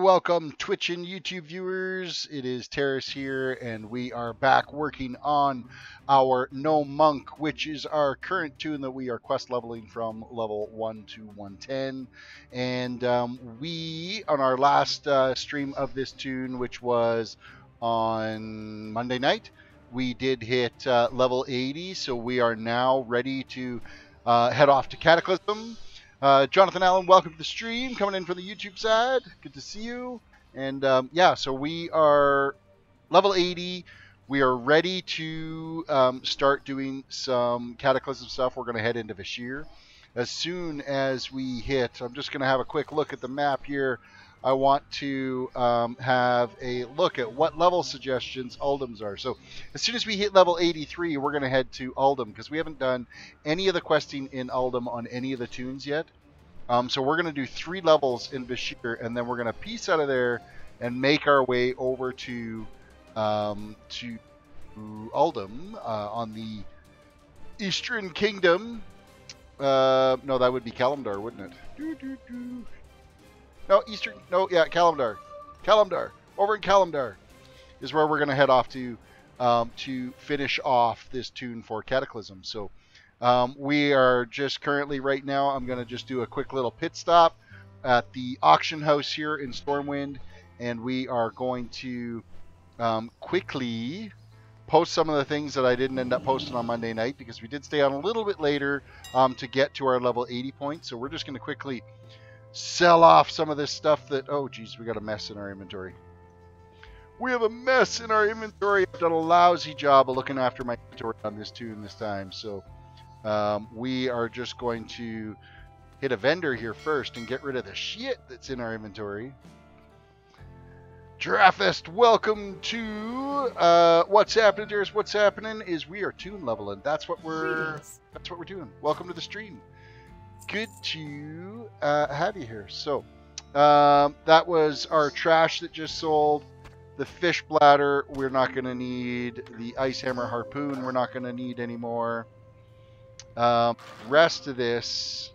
welcome Twitch and YouTube viewers. It is Terris here, and we are back working on our Gnome Monk, which is our current toon that we are quest leveling from level 1 to 110. And we, on our last stream of this toon, which was on Monday night, we did hit level 80, so we are now ready to head off to Cataclysm. Jonathan Allen, welcome to the stream, coming in from the YouTube side. Good to see you. And yeah, so we are level 80. We are ready to start doing some Cataclysm stuff. We're going to head into Vashir. As soon as we hit, I'm just going to have a quick look at the map here. I want to have a look at what level suggestions Uldum's are. So as soon as we hit level 83, we're going to head to Uldum, because we haven't done any of the questing in Uldum on any of the toons yet. So we're going to do 3 levels in Vashir, and then we're going to piece out of there and make our way over to Uldum on the Eastern Kingdom. No, that would be Kalimdor, wouldn't it? No, Eastern. No, yeah, Kalimdor. Kalimdor. Over in Kalimdor is where we're going to head off to finish off this toon for Cataclysm. So we are just currently right now, I'm going to just do a quick little pit stop at the auction house here in Stormwind, and we are going to quickly post some of the things that I didn't end up posting on Monday night, because we did stay on a little bit later to get to our level 80 points. So we're just going to quickly sell off some of this stuff that, oh geez, we got a mess in our inventory. We have a mess in our inventory. I've done a lousy job of looking after my inventory on this toon this time. So we are just going to hit a vendor here first and get rid of the shit that's in our inventory. Giraffest, welcome to what's happening, dears. What's happening is we are toon leveling. That's what we're doing. Welcome to the stream. Good to have you here. So that was our trash that just sold. The fish bladder we're not going to need. The ice hammer harpoon we're not going to need anymore. Rest of this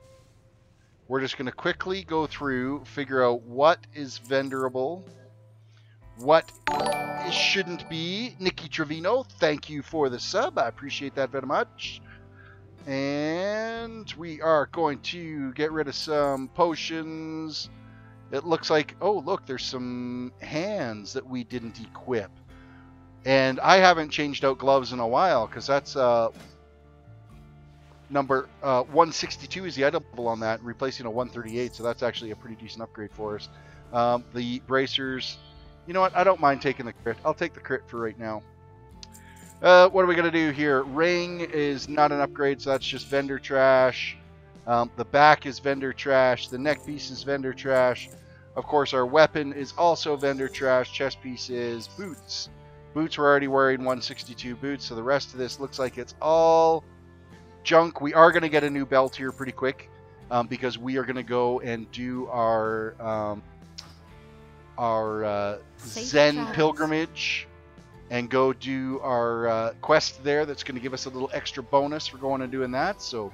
we're just going to quickly go through, figure out what is vendorable, what shouldn't be. Nikki Trevino, thank you for the sub. I appreciate that very much. And we are going to get rid of some potions. It looks like, oh look, there's some hands that we didn't equip. And I haven't changed out gloves in a while, because that's number 162 is the item level on that, replacing a 138, so that's actually a pretty decent upgrade for us. The bracers, you know what, I don't mind taking the crit. I'll take the crit for right now. What are we going to do here? Ring is not an upgrade, so that's just vendor trash. The back is vendor trash. The neck piece is vendor trash. Of course, our weapon is also vendor trash. Chest piece is boots. Boots, we're already wearing 162 boots, so the rest of this looks like it's all junk. We are going to get a new belt here pretty quick, because we are going to go and do our Zen Pilgrimage and go do our quest there. That's going to give us a little extra bonus for going and doing that. So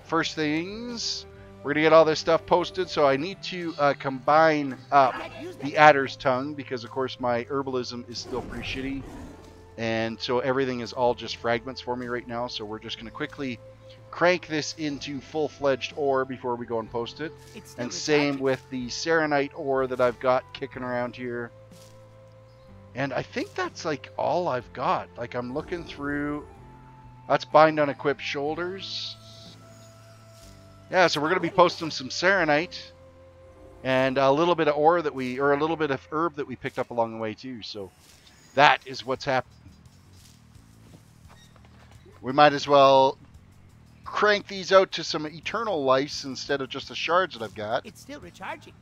first things, we're going to get all this stuff posted. So I need to combine up the Adder's Tongue, because of course my herbalism is still pretty shitty. And so everything is all just fragments for me right now. So we're just going to quickly crank this into full-fledged ore before we go and post it. And same with the Serenite ore that I've got kicking around here. And I think that's like all I've got. Like, I'm looking through. That's bind on equipped shoulders. Yeah, so we're going to be posting some Serenite and a little bit of ore that or a little bit of herb that we picked up along the way too. So that is what's happening. We might as well crank these out to some eternal lice instead of just the shards that I've got. It's still recharging.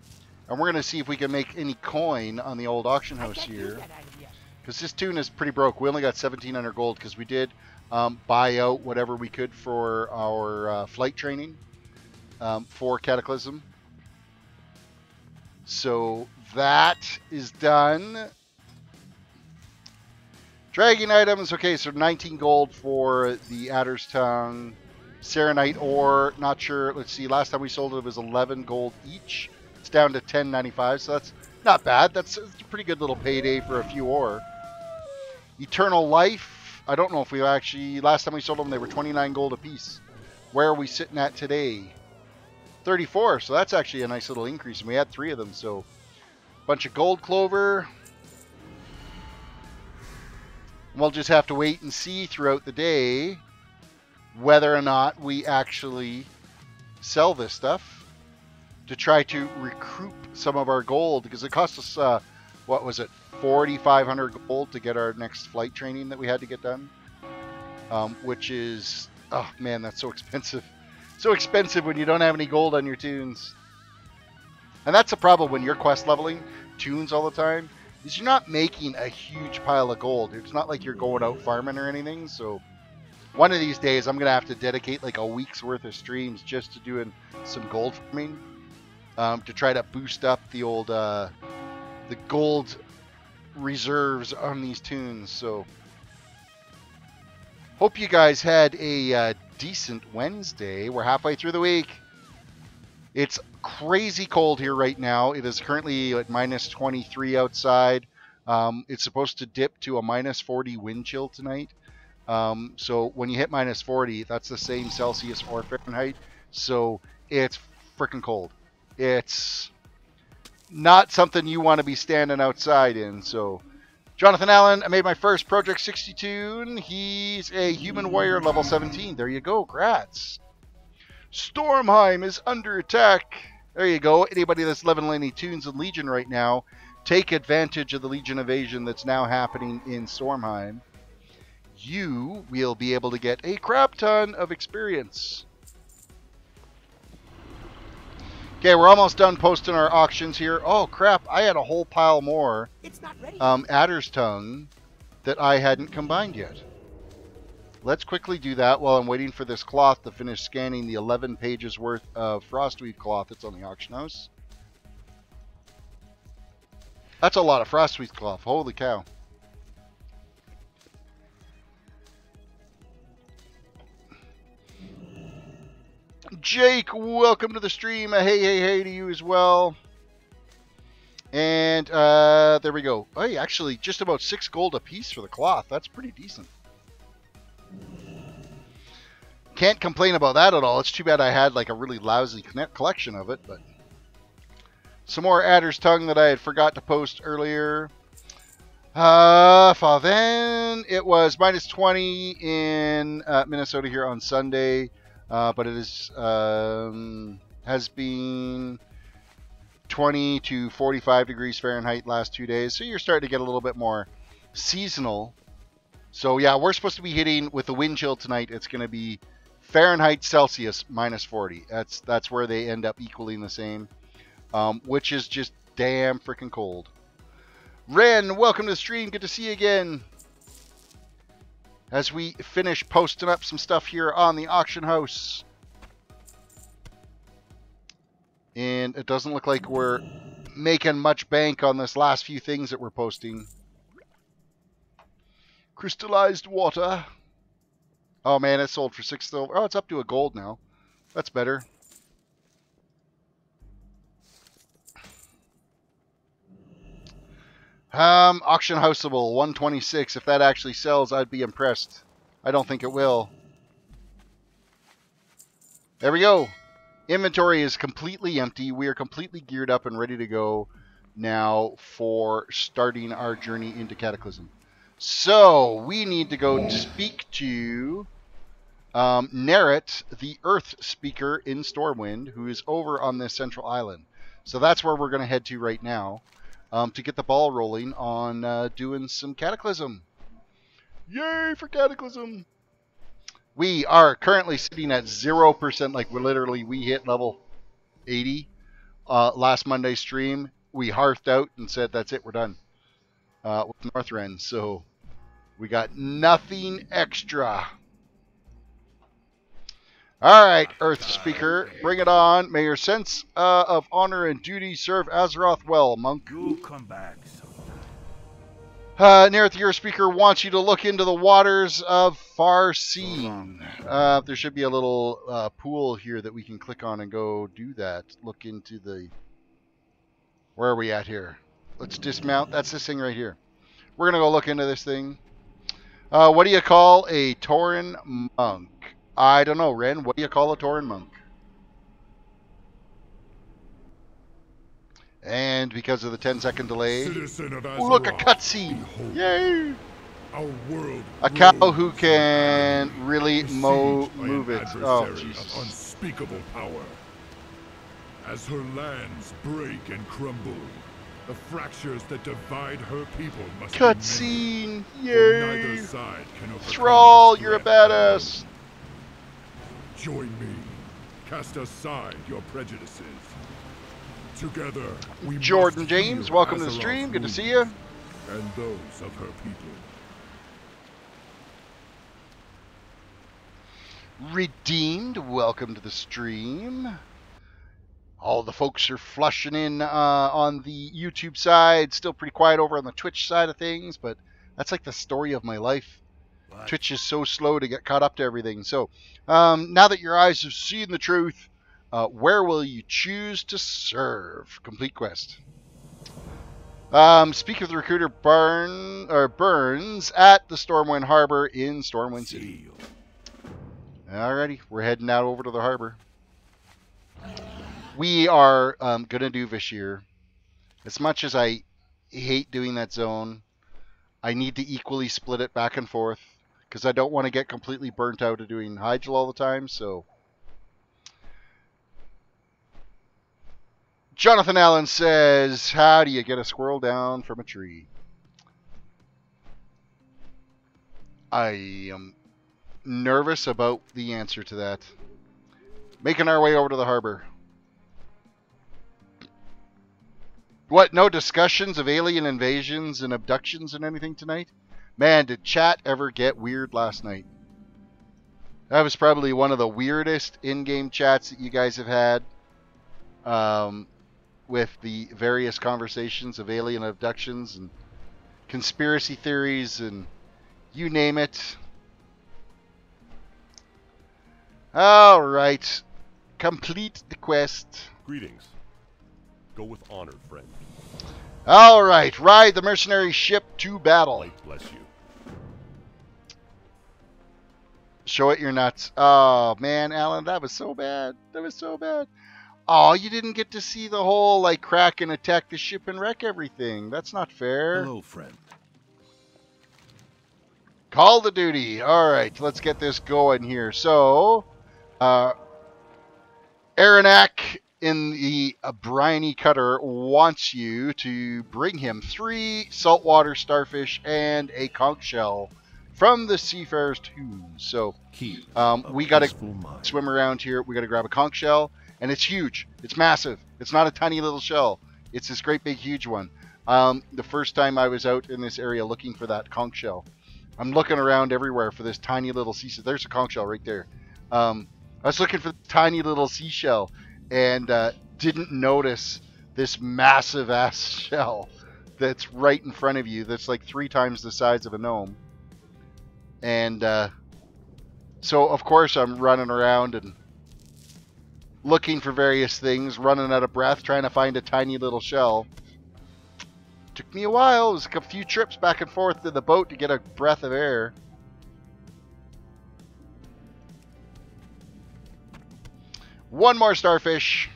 And we're going to see if we can make any coin on the old auction house here. Because this toon is pretty broke. We only got 1,700 gold because we did buy out whatever we could for our flight training for Cataclysm. So that is done. Dragging items. Okay, so 19 gold for the Adder's Tongue. Serenite ore, not sure. Let's see, last time we sold it was 11 gold each. It's down to 10.95, so that's Not bad. That's a pretty good little payday for a few ore. Eternal Life. I don't know if we actually... Last time we sold them, they were 29 gold a piece. Where are we sitting at today? 34. So that's actually a nice little increase. And we had 3 of them. So bunch of gold clover. We'll just have to wait and see throughout the day whether or not we actually sell this stuff to try to recoup some of our gold, because it cost us, what was it, 4,500 gold to get our next flight training that we had to get done, which is, oh man, that's so expensive. So expensive when you don't have any gold on your toons. And that's a problem when you're quest leveling toons all the time, is you're not making a huge pile of gold. It's not like you're going out farming or anything. So one of these days I'm going to have to dedicate like a week's worth of streams just to doing some gold farming, to try to boost up the old the gold reserves on these toons. So hope you guys had a decent Wednesday. We're halfway through the week. It's crazy cold here right now. It is currently at minus 23 outside. It's supposed to dip to a minus 40 wind chill tonight. So when you hit minus 40, that's the same Celsius or Fahrenheit. So it's freaking cold. It's not something you want to be standing outside in. So Jonathan Allen, I made my first Project 62. He's a human warrior level 17. There you go. Grats. Stormheim is under attack. There you go. Anybody that's leveling any toons in Legion right now, take advantage of the Legion evasion that's now happening in Stormheim. You will be able to get a crap ton of experience. Okay, we're almost done posting our auctions here. Oh crap, I had a whole pile more Adder's Tongue that I hadn't combined yet. Let's quickly do that while I'm waiting for this cloth to finish scanning the 11 pages worth of frostweed cloth that's on the auction house. That's a lot of frostweed cloth. Holy cow. Jake, welcome to the stream. Hey to you as well. And there we go. Hey, actually, just about 6 gold a piece for the cloth. That's pretty decent. Can't complain about that at all. It's too bad I had like a really lousy collection of it, but some more Adder's Tongue that I had forgot to post earlier. Then it was minus 20 in Minnesota here on Sunday, but it is has been 20 to 45 degrees Fahrenheit last 2 days, so you're starting to get a little bit more seasonal. So yeah, we're supposed to be hitting with the wind chill tonight. It's going to be Fahrenheit, Celsius, minus 40. That's where they end up equaling the same, which is just damn freaking cold. Ren, welcome to the stream. Good to see you again. As we finish posting up some stuff here on the auction house. And it doesn't look like we're making much bank on this last few things that we're posting. Crystallized water. Oh man, it sold for 6 silver. Oh, it's up to a gold now. That's better. Auction houseable 126. If that actually sells, I'd be impressed. I don't think it will. There we go. Inventory is completely empty. We are completely geared up and ready to go now for starting our journey into Cataclysm. So we need to go speak to Nerit, the Earth Speaker in Stormwind, who is over on this central island. So that's where we're going to head to right now to get the ball rolling on doing some Cataclysm. Yay for Cataclysm! We are currently sitting at 0%. Like we hit level 80 last Monday stream. We hearthed out and said that's it, we're done with Northrend. So we got nothing extra. All right, Earth Speaker, bring it on. May your sense of honor and duty serve Azeroth well, monk. You'll come back sometime. Nearth, your speaker wants you to look into the waters of Farseeing. There should be a little pool here that we can click on and go do that. Look into the... Where are we at here? Let's dismount. That's this thing right here. We're going to go look into this thing. What do you call a Tauren monk? I don't know, Ren. What do you call a Tauren monk? And because of the 10-second delay, oh, look, a cutscene! Yay! Our world a cow who can really move it. Oh, Jesus. Unspeakable power. As her lands break and crumble, the fractures that divide her people must cutscene! Yay! Neither side can Thrall, you're a badass. Join me. Cast aside your prejudices. Together, we Jordan James, welcome to the stream. Good to see you. And those of her people. Redeemed, welcome to the stream. All the folks are flushing in on the YouTube side. Still pretty quiet over on the Twitch side of things, but that's like the story of my life. What? Twitch is so slow to get caught up to everything. So now that your eyes have seen the truth, where will you choose to serve? Complete quest. Speak of the recruiter Burns at the Stormwind Harbor in Stormwind City. Alrighty, we're heading out over to the harbor. We are going to do Vashj'ir. As much as I hate doing that zone, I need to equally split it back and forth because I don't want to get completely burnt out of doing Hyjal all the time. So, Jonathan Allen says, how do you get a squirrel down from a tree? I am nervous about the answer to that. Making our way over to the harbor. What, no discussions of alien invasions and abductions and anything tonight? Man, did chat ever get weird last night? That was probably one of the weirdest in-game chats that you guys have had. With the various conversations of alien abductions and conspiracy theories and you name it. Alright. Complete the quest. Greetings. Go with honor, friend. Alright. Ride the mercenary ship to battle. Light bless you. Show it your nuts. Oh, man, Alan, that was so bad. That was so bad. Oh, you didn't get to see the whole, like, crack and attack the ship and wreck everything. That's not fair. Hello, friend. Call the duty. Alright, let's get this going here. So, Aranak in the briny cutter wants you to bring him 3 saltwater starfish and a conch shell from the Seafarer's Toon. So, we got to swim around here. We got to grab a conch shell, and it's huge. It's massive. It's not a tiny little shell. It's this great big huge one. The first time I was out in this area looking for that conch shell, I'm looking around everywhere for this tiny little seashell. There's a conch shell right there. I was looking for the tiny little seashell and didn't notice this massive ass shell that's right in front of you. That's like 3 times the size of a gnome. And so of course I'm running around and looking for various things, running out of breath, trying to find a tiny little shell. Took me a while. It was like a few trips back and forth to the boat to get a breath of air. One more starfish.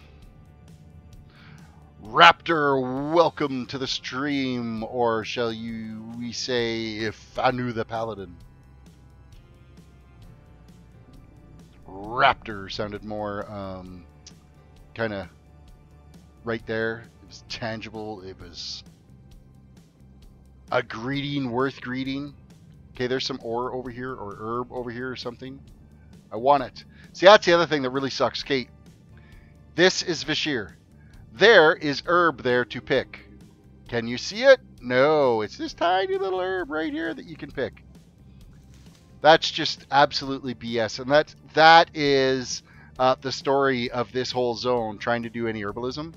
Raptor, welcome to the stream. Or shall we say, if I knew the paladin. Raptor sounded more kind of right there. It was tangible. It was a greeting worth greeting. Okay, there's some ore over here or herb over here or something. I want it. See, that's the other thing that really sucks. Okay, this is Vashj'ir. There is herb there to pick. Can you see it? No, it's this tiny little herb right here that you can pick. That's just absolutely BS. And that is the story of this whole zone, trying to do any herbalism.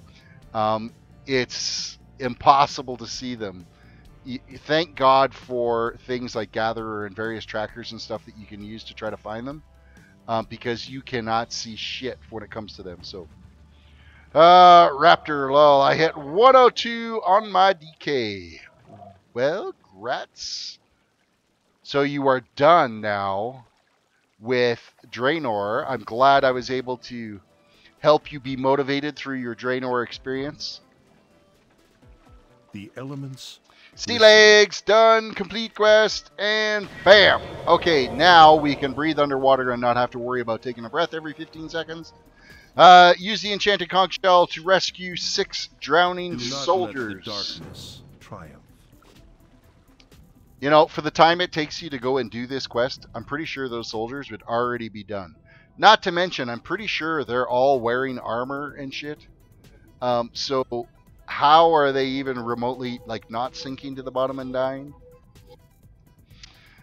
It's impossible to see them. Thank God for things like Gatherer and various trackers and stuff that you can use to try to find them. Because you cannot see shit when it comes to them. So Raptor, lol. I hit 102 on my DK. Well, grats. So you are done now with Draenor. I'm glad I was able to help you be motivated through your Draenor experience. The elements. Sea legs, done, complete quest, and bam! Okay, now we can breathe underwater and not have to worry about taking a breath every 15 seconds. Use the enchanted conch shell to rescue 6 drowning soldiers. Let the darkness triumph. You know, for the time it takes you to go and do this quest, I'm pretty sure those soldiers would already be done. Not to mention, I'm pretty sure they're all wearing armor and shit. So how are they even remotely, like, not sinking to the bottom and dying?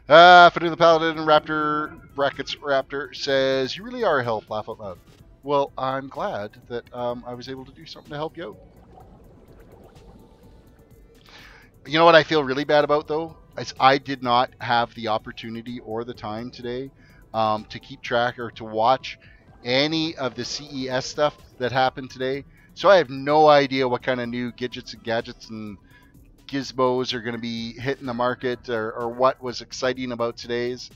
Finu the Paladin, Raptor, brackets Raptor, says, you really are a help, laugh out loud. Well, I'm glad that I was able to do something to help you out. You know what I feel really bad about, though? Is I did not have the opportunity or the time today to keep track or to watch any of the CES stuff that happened today. So I have no idea what kind of new gadgets and gizmos are going to be hitting the market or what was exciting about today's.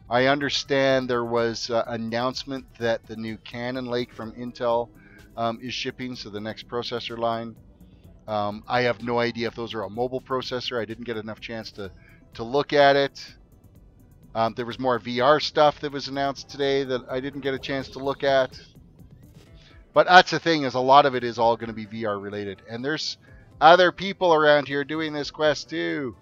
I understand there was an announcement that the new Cannon Lake from Intel is shipping, so the next processor line. I have no idea if those are a mobile processor. I didn't get enough chance to look at it. There was more VR stuff that was announced today that I didn't get a chance to look at. But that's the thing, is a lot of it is all going to be VR related. And there's other people around here doing this quest too.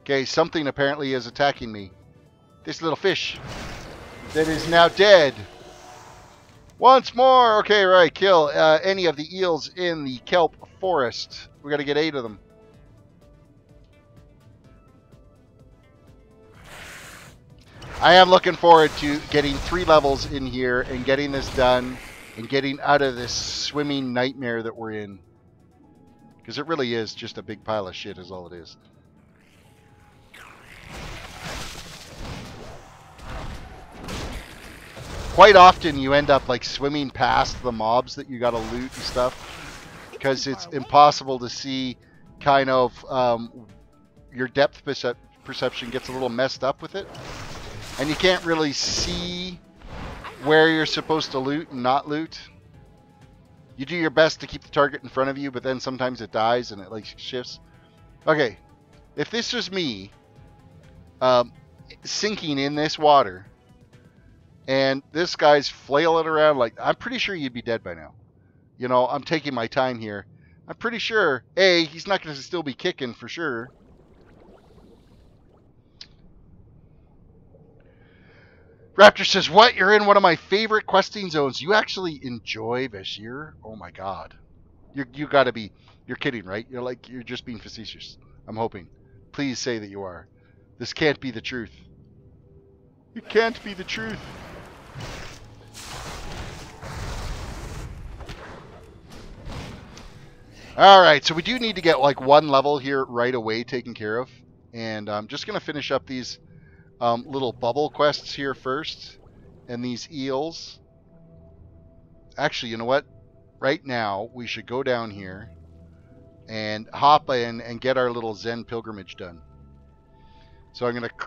Okay, something apparently is attacking me. This little fish that is now dead. Once more! Okay, right, kill any of the eels in the Kelp Forest. We got to get 8 of them. I am looking forward to getting 3 levels in here and getting this done and getting out of this swimming nightmare that we're in. Because it really is just a big pile of shit is all it is. Quite often you end up like swimming past the mobs that you gotta loot and stuff. Because it's impossible to see kind of your depth perception gets a little messed up with it. And you can't really see where you're supposed to loot and not loot. You do your best to keep the target in front of you, but then sometimes it dies and it like shifts. Okay, if this was me sinking in this water and this guy's flailing around, like, I'm pretty sure you'd be dead by now. You know, I'm taking my time here. I'm pretty sure, A, he's not going to still be kicking for sure. Raptor says, what? You're in one of my favorite questing zones. You actually enjoy Vashir? Oh my god. You gotta be, you're kidding, right? You're just being facetious. I'm hoping. Please say that you are. This can't be the truth. It can't be the truth. Alright, so we do need to get like 1 level here right away taken care of. And I'm just going to finish up these little bubble quests here first. And these eels. Actually, you know what? Right now, we should go down here and hop in and get our little Zen Pilgrimage done. So I'm going to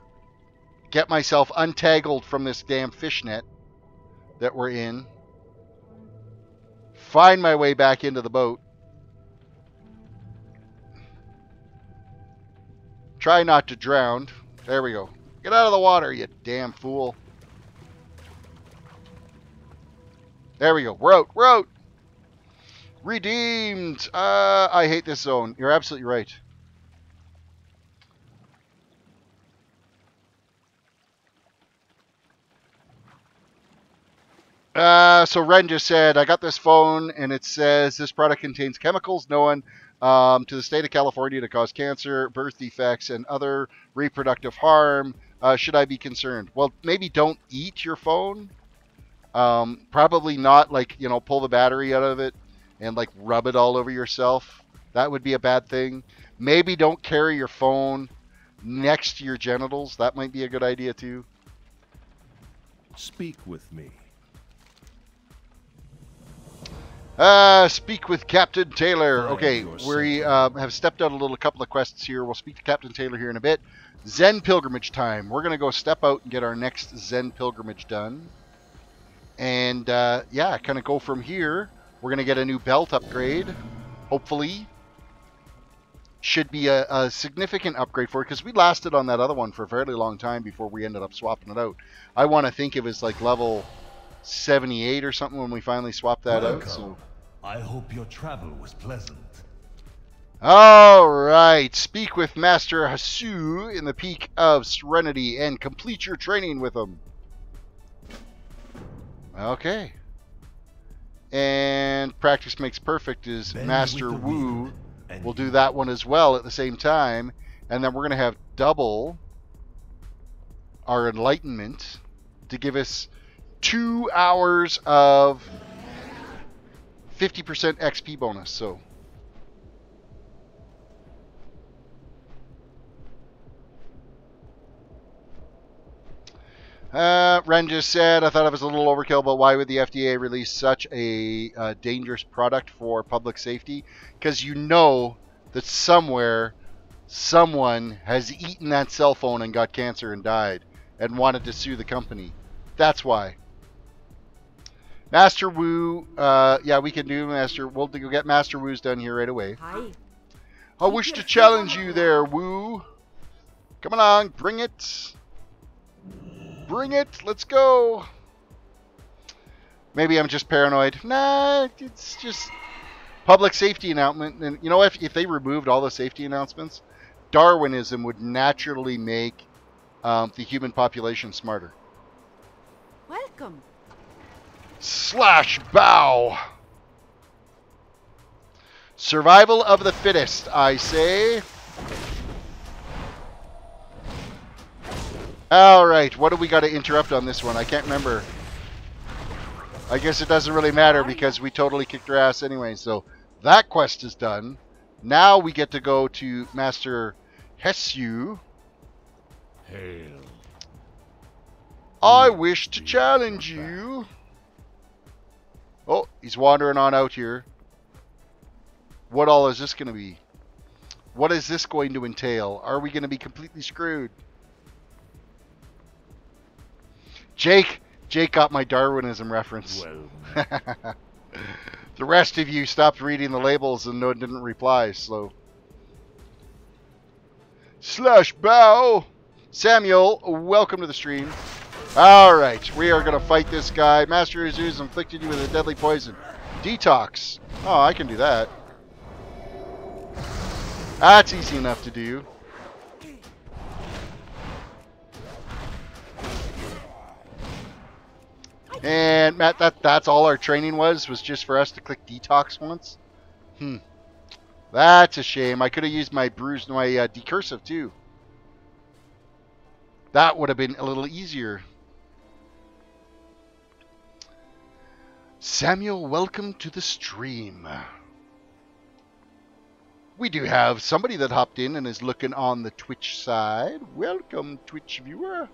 get myself untangled from this damn fishnet that we're in. Find my way back into the boat. Try not to drown. There we go. Get out of the water, you damn fool. There we go. We're out. We're out. Redeemed. I hate this zone. You're absolutely right. So Ren just said, I got this phone and it says this product contains chemicals known to the state of California to cause cancer, birth defects, and other reproductive harm. Should I be concerned? Well, maybe don't eat your phone. Probably not, like, you know, pull the battery out of it and like rub it all over yourself. That would be a bad thing. Maybe don't carry your phone next to your genitals. That might be a good idea too. Speak with me. Speak with Captain Taylor. Find Okay, yourself we have stepped out a couple of quests here. We'll speak to Captain Taylor here in a bit. Zen Pilgrimage time. We're going to go step out and get our next Zen Pilgrimage done. And, yeah, kind of go from here. We're going to get a new belt upgrade, hopefully. Should be a significant upgrade for it, because we lasted on that other one for a fairly long time before we ended up swapping it out. I want to think it was like level 78 or something when we finally swapped that out. So I hope your travel was pleasant. all right, speak with Master Hasu in the Peak of Serenity and complete your training with him. Okay. And practice makes perfect is Bend Master with the Wu. wind, and We'll do that one as well at the same time. And then we're going to have double our enlightenment to give us 2 hours of 50% XP bonus. So Ren just said, I thought it was a little overkill, but why would the FDA release such a dangerous product for public safety? Because you know that somewhere someone has eaten that cell phone and got cancer and died and wanted to sue the company. That's why. Master Wu, yeah, we can do Master. We'll go get Master Wu's done here right away. Hi. I wish to challenge you there, Wu. Come along, bring it. Bring it. Let's go. Maybe I'm just paranoid. Nah, it's just public safety announcement. And you know, if they removed all the safety announcements, Darwinism would naturally make the human population smarter. Welcome. Slash bow. Survival of the fittest, I say. Alright, what do we got to interrupt on this one? I can't remember. I guess it doesn't really matter because we totally kicked her ass anyway. So that quest is done. Now we get to go to Master Hasu. Hail. I wish to challenge you. Oh, he's wandering on out here. What all is this going to be? What is this going to entail? Are we going to be completely screwed? Jake got my Darwinism reference. Well, the rest of you stopped reading the labels and didn't reply, so. Slash bow! Samuel, welcome to the stream. Alright, we are going to fight this guy. Master Azu's inflicted you with a deadly poison. Detox. Oh, I can do that. That's easy enough to do. And Matt, that's all our training was just for us to click detox once. That's a shame. I could have used my decursive too. That would have been a little easier. Samuel, welcome to the stream. We do have somebody that hopped in and is looking on the Twitch side. Welcome, Twitch viewer.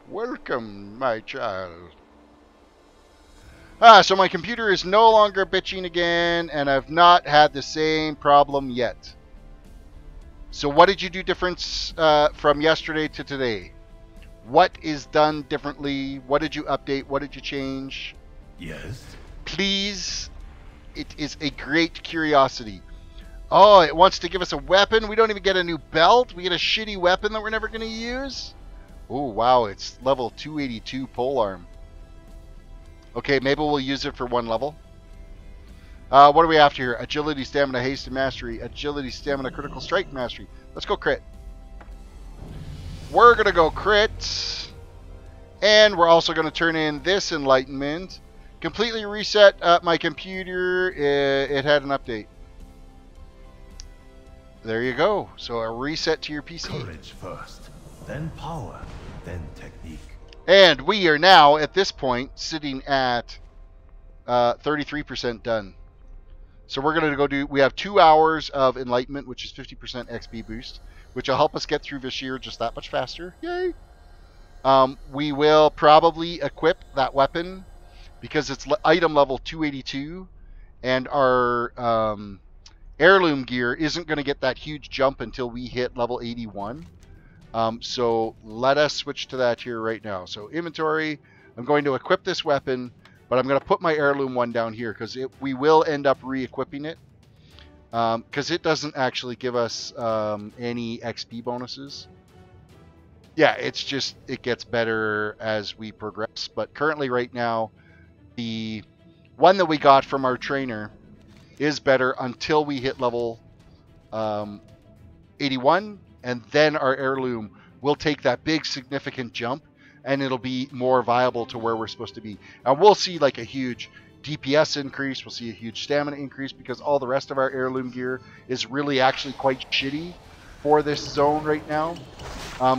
Welcome, my child. So my computer is no longer bitching again, and I've not had the same problem yet. So what did you do different from yesterday to today? What is done differently? What did you update? What did you change? Yes. Please, it is a great curiosity. Oh, it wants to give us a weapon. We don't even get a new belt. We get a shitty weapon that we're never going to use. Oh, wow, it's level 282 polearm. Okay, maybe we'll use it for one level. What are we after here? Agility, stamina, haste, and mastery. Agility, stamina, critical strike, mastery. Let's go crit. We're going to go crit. And we're also going to turn in this enlightenment. Completely reset my computer. It had an update. There you go. So a reset to your PC. Courage first, then power, then technique. And we are now, at this point, sitting at 33% done. So we're going to go do, we have 2 hours of enlightenment, which is 50% XP boost, which will help us get through this year just that much faster. Yay! We will probably equip that weapon because it's item level 282, and our heirloom gear isn't going to get that huge jump until we hit level 81. So let us switch to that here right now. So inventory, I'm going to equip this weapon, but I'm going to put my heirloom one down here because we will end up re-equipping it because it doesn't actually give us any XP bonuses. Yeah, it's just, it gets better as we progress. But currently right now, the one that we got from our trainer is better until we hit level 81, and then our heirloom will take that big significant jump, and it'll be more viable to where we're supposed to be. And we'll see like a huge DPS increase, we'll see a huge stamina increase, because all the rest of our heirloom gear is really actually quite shitty for this zone right now.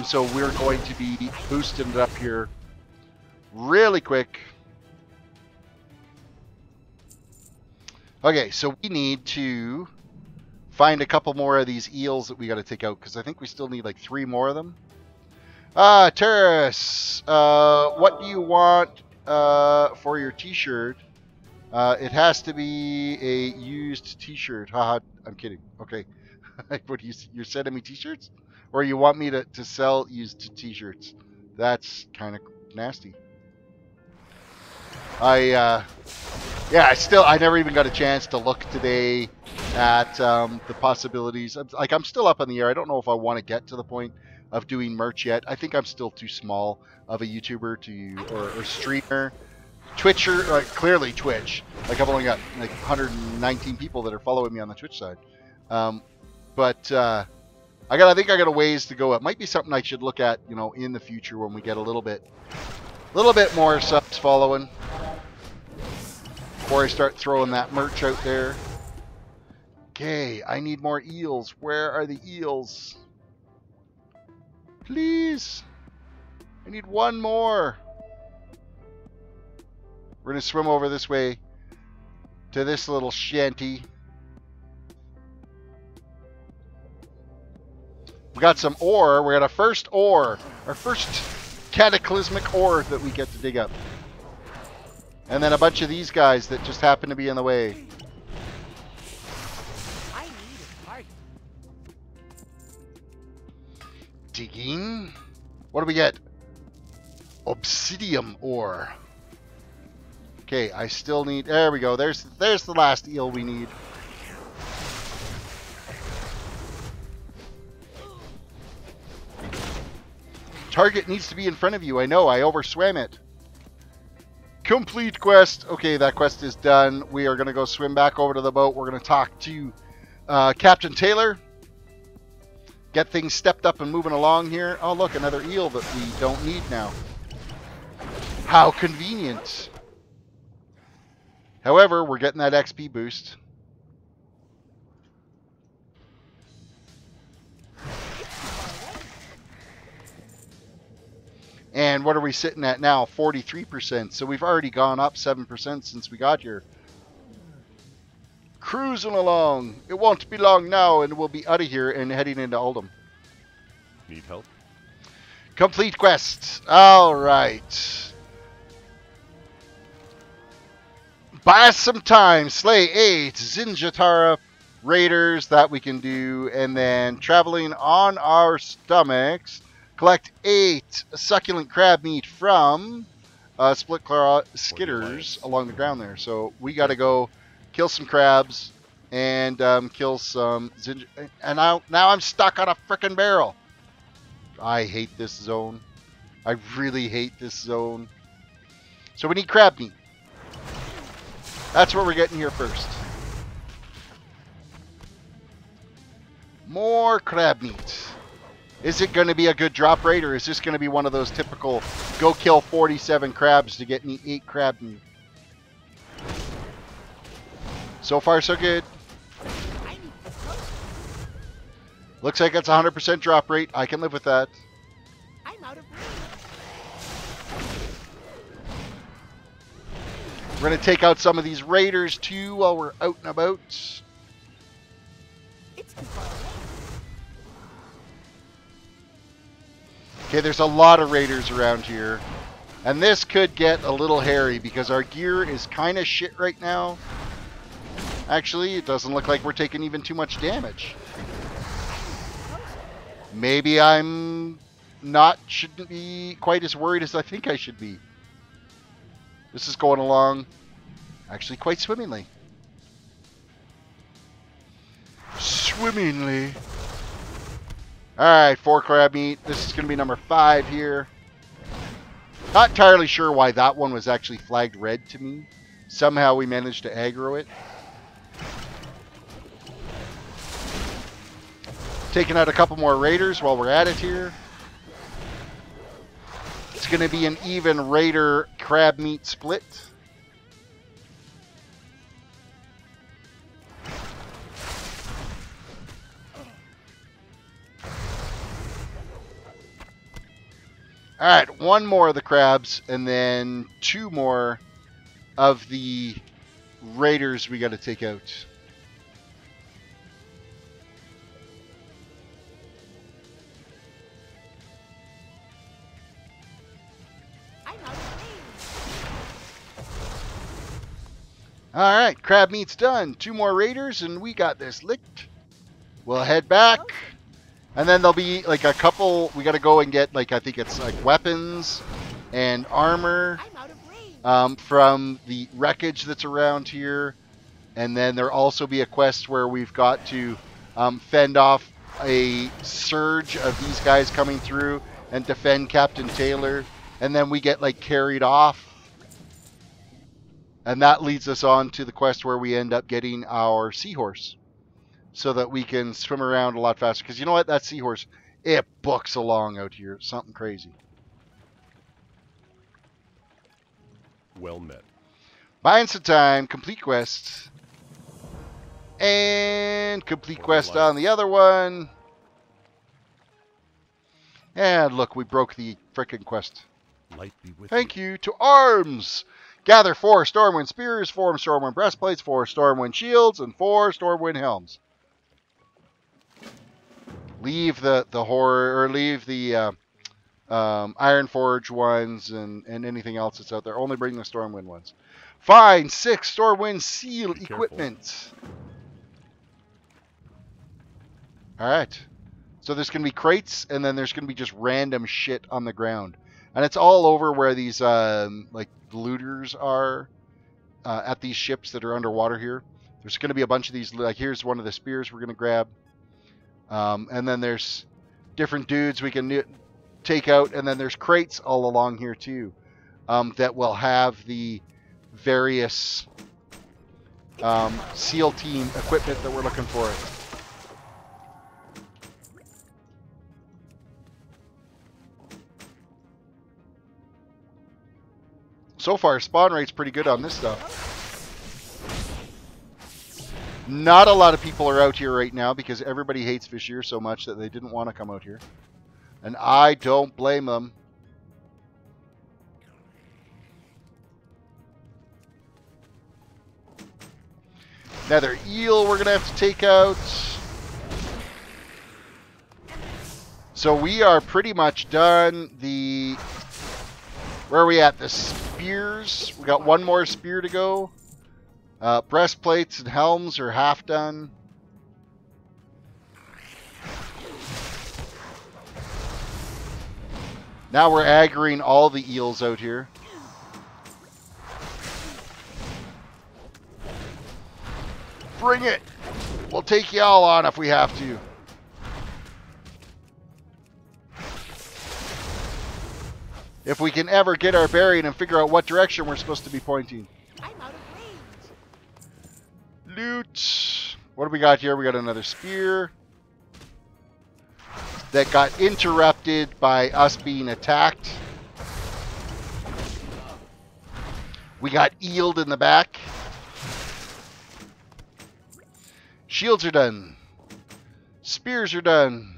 So we're going to be boosting it up here really quick. Okay, so we need to find a couple more of these eels that we got to take out, because I think we still need like 3 more of them. Terris, what do you want for your t-shirt? It has to be a used t-shirt. Haha, I'm kidding. Okay. What, you're sending me t-shirts? Or you want me to sell used t-shirts? That's kind of nasty. Yeah, I never even got a chance to look today at the possibilities. I'm still up in the air. I don't know if I want to get to the point of doing merch yet. I think I'm still too small of a YouTuber or streamer. Twitcher, clearly Twitch. Like, I've only got like 119 people that are following me on the Twitch side. But I think I got a ways to go. It might be something I should look at, in the future when we get a little bit more subs following. Before I start throwing that merch out there. Okay, I need more eels. Where are the eels? Please. I need one more. We're going to swim over this way to this little shanty. We got some ore. We got our first ore. Our first cataclysmic ore that we get to dig up. And then a bunch of these guys that just happen to be in the way. I need a target. Digging. What do we get? Obsidian ore. Okay, I still need... There we go. There's the last eel we need. Target needs to be in front of you. I know, I overswam it. Complete quest. Okay, that quest is done. We are going to go swim back over to the boat. We're going to talk to Captain Taylor. Get things stepped up and moving along here. Oh, look, another eel that we don't need now. How convenient. However, we're getting that XP boost. And what are we sitting at now? 43%. So we've already gone up 7% since we got here. Cruising along. It won't be long now, and we'll be out of here and heading into Uldum. Need help? Complete quest. All right. Buy some time. Slay 8 Zinjatara raiders. That we can do. And then traveling on our stomachs. Collect 8 succulent crab meat from split claw skitters along the ground there. So we got to go kill some crabs and kill some and now I'm stuck on a frickin' barrel. I hate this zone. I really hate this zone. So we need crab meat. That's what we're getting here first. More crab meat. Is it going to be a good drop rate, or is this going to be one of those typical go kill 47 crabs to get me 8 crab meat? So far, so good. Looks like it's 100% drop rate. I can live with that. I'm out of room. We're going to take out some of these raiders, too, while we're out and about. It's too far away. Okay, there's a lot of raiders around here. And this could get a little hairy because our gear is kind of shit right now. Actually, it doesn't look like we're taking even too much damage. Maybe I'm shouldn't be quite as worried as I think I should be. This is going along actually quite swimmingly. Swimmingly. Alright, 4 crab meat. This is going to be number 5 here. Not entirely sure why that one was actually flagged red to me. Somehow we managed to aggro it. Taking out a couple more raiders while we're at it here. It's going to be an even raider crab meat split. Alright, 1 more of the crabs, and then 2 more of the raiders we got to take out. I'm out of range. Alright, crab meat's done. 2 more raiders, and we got this licked. We'll head back. And then there'll be like a couple, we got to go and get like, I think it's like weapons and armor I'm out of range. from the wreckage that's around here. And then there'll also be a quest where we've got to fend off a surge of these guys coming through and defend Captain Taylor. And then we get like carried off. And that leads us on to the quest where we end up getting our Seahorse. So that we can swim around a lot faster. Because you know what? That Seahorse, it books along out here. Something crazy. Well met. Buying some time. Complete quest. And complete quest on the other one. And look, we broke the frickin' quest. Light be with Thank you to arms. Gather 4 Stormwind Spears, 4 Stormwind Breastplates, 4 Stormwind Shields, and 4 Stormwind Helms. Leave the horror, or leave the Iron Forge ones and anything else that's out there. Only bring the Stormwind ones. Find 6 Stormwind Seal equipment. Alright. So there's going to be crates, and then there's going to be just random shit on the ground. And it's all over where these like looters are at these ships that are underwater here. There's going to be a bunch of these, like here's one of the spears we're going to grab. And then there's different dudes we can take out, and then there's crates all along here too that will have the various SEAL team equipment that we're looking for. So far, spawn rate's pretty good on this stuff. Not a lot of people are out here right now because everybody hates Fishier so much that they didn't want to come out here. And I don't blame them. Another eel we're going to have to take out. So we are pretty much done. Where are we at? The spears. We got 1 more spear to go. Breastplates and helms are half done. Now we're aggroing all the eels out here. Bring it! We'll take you all on if we have to. If we can ever get our bearing and figure out what direction we're supposed to be pointing. I'm out of range. Loot. What do we got here? We got another spear that got interrupted by us being attacked. We got eeled in the back. Shields are done. Spears are done.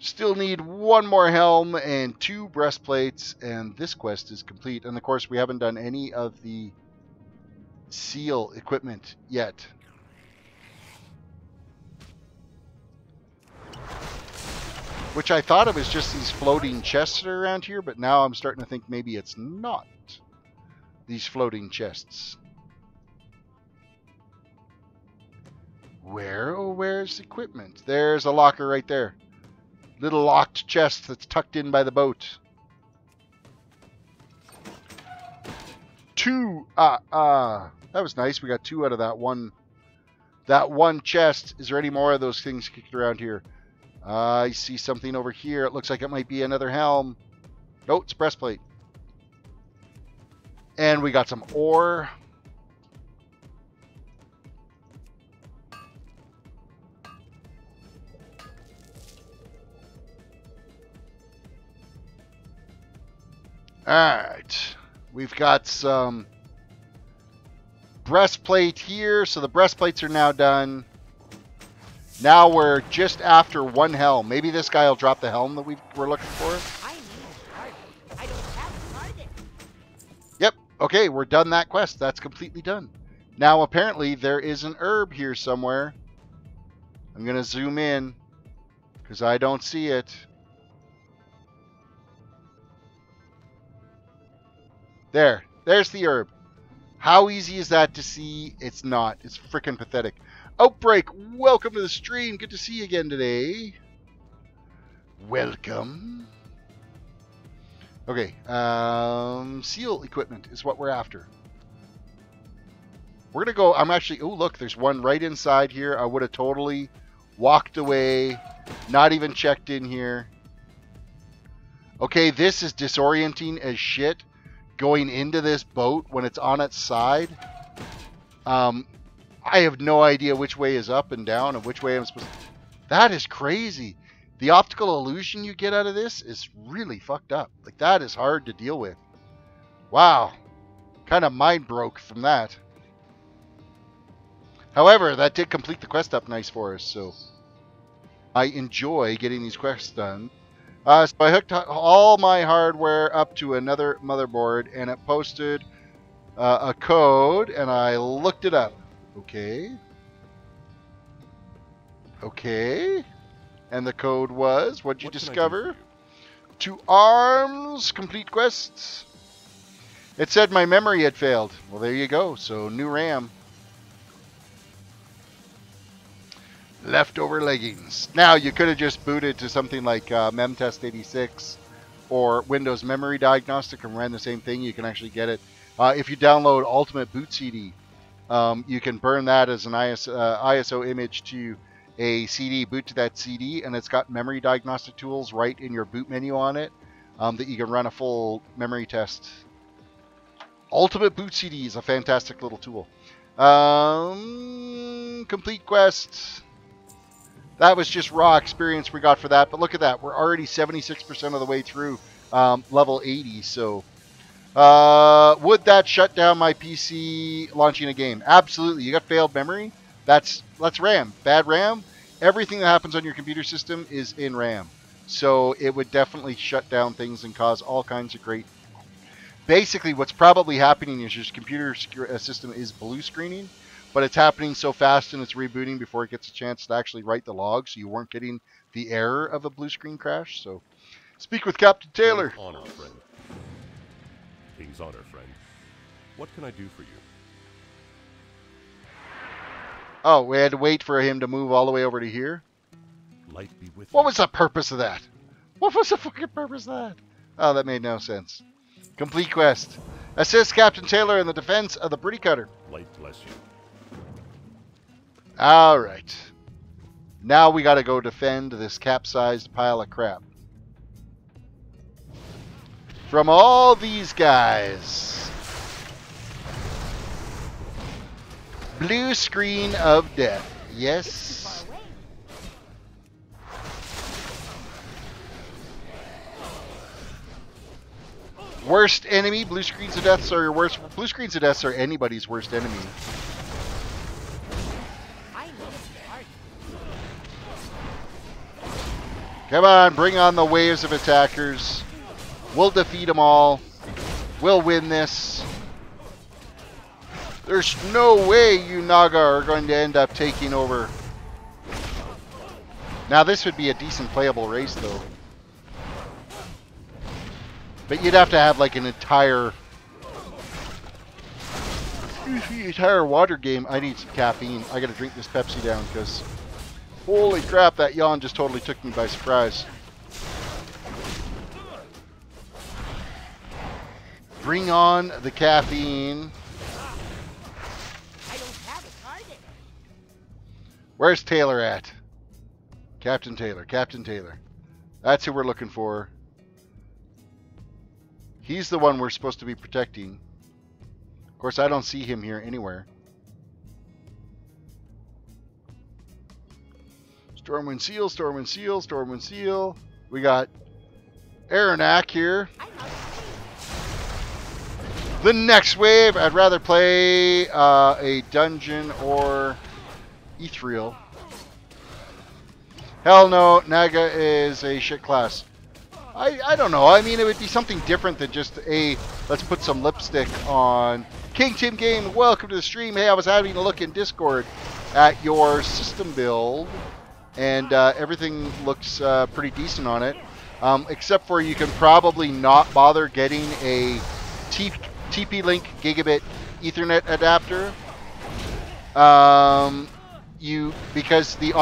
Still need 1 more helm and 2 breastplates, and this quest is complete. And of course, we haven't done any of the seal equipment yet. Which I thought it was just these floating chests that are around here, but now I'm starting to think maybe it's not these floating chests. Where, oh, where's equipment? There's a locker right there. Little locked chest that's tucked in by the boat. Two, that was nice. We got 2 out of that one chest. Is there any more of those things kicked around here? I see something over here. It looks like it might be another helm. Nope, it's a breastplate. And we got some ore. Alright. We've got some breastplate here. So the breastplates are now done. Now we're just after 1 helm. Maybe this guy will drop the helm that we're looking for. I need a target. I don't have a target. Yep. Okay, we're done that quest. That's completely done. Now, apparently, there is an herb here somewhere. I'm going to zoom in because I don't see it. There. There's the herb. How easy is that to see? It's not. It's freaking pathetic. Outbreak, welcome to the stream. Good to see you again today. Welcome. Okay, seal equipment is what we're after. We're going to go, I'm actually, oh look, there's one right inside here. I would have totally walked away, not even checked in here. Okay, this is disorienting as shit, going into this boat when it's on its side. I have no idea which way is up and down and which way I'm supposed to... That is crazy. The optical illusion you get out of this is really fucked up. Like, that is hard to deal with. Wow. Kind of mind broke from that. However, that did complete the quest up nice for us, so I enjoy getting these quests done. So I hooked all my hardware up to another motherboard, and it posted a code, and I looked it up. Okay. Okay. And the code was, what'd you discover? 2 arms, complete quests. It said my memory had failed. Well, there you go. So, new RAM. Leftover leggings. Now, you could have just booted to something like Memtest 86 or Windows Memory Diagnostic and ran the same thing. You can actually get it. If you download Ultimate Boot CD, you can burn that as an ISO image to a CD, boot to that CD, and it's got memory diagnostic tools right in your boot menu on it that you can run a full memory test. Ultimate Boot CD is a fantastic little tool. Complete quest. That was just raw experience we got for that, but look at that. We're already 76% of the way through level 80, so... would that shut down my PC launching a game? Absolutely. You got failed memory? That's RAM. Bad RAM. Everything that happens on your computer system is in RAM. So it would definitely shut down things and cause all kinds of great... Basically, what's probably happening is your computer system is blue screening, but it's happening so fast and it's rebooting before it gets a chance to actually write the log, so you weren't getting the error of a blue screen crash. So speak with Captain Taylor. Honor, friend. King's honor, friend. What can I do for you? Oh, we had to wait for him to move all the way over to here? Light be with What you. was the purpose of that? What was the fucking purpose of that? Oh, that made no sense. Complete quest. Assist Captain Taylor in the defense of the Britty Cutter. Light bless you. Alright. Now we gotta go defend this capsized pile of crap. From all these guys. Blue screen of death. Yes. Worst enemy. Blue screens of deaths are your worst. Blue screens of deaths are anybody's worst enemy. Come on, bring on the waves of attackers. We'll defeat them all. We'll win this. There's no way you Naga are going to end up taking over Now this would be a decent playable race though. But you'd have to have like an entire water game. I need some caffeine. I gotta drink this Pepsi down because holy crap, that yawn just totally took me by surprise. Bring on the caffeine. I don't have a target. Where's Taylor at? Captain Taylor, Captain Taylor. That's who we're looking for. He's the one we're supposed to be protecting. Of course, I don't see him here anywhere. Stormwind Seal, Stormwind Seal, Stormwind Seal. We got Aranak here. The next wave, I'd rather play a dungeon or ethereal. Hell no, Naga is a shit class. I don't know. I mean, it would be something different than just a, let's put some lipstick on. King Tim Game, welcome to the stream. Hey, I was having a look in Discord at your system build, and everything looks pretty decent on it. Except for you can probably not bother getting a TP-Link Gigabit Ethernet adapter. Because the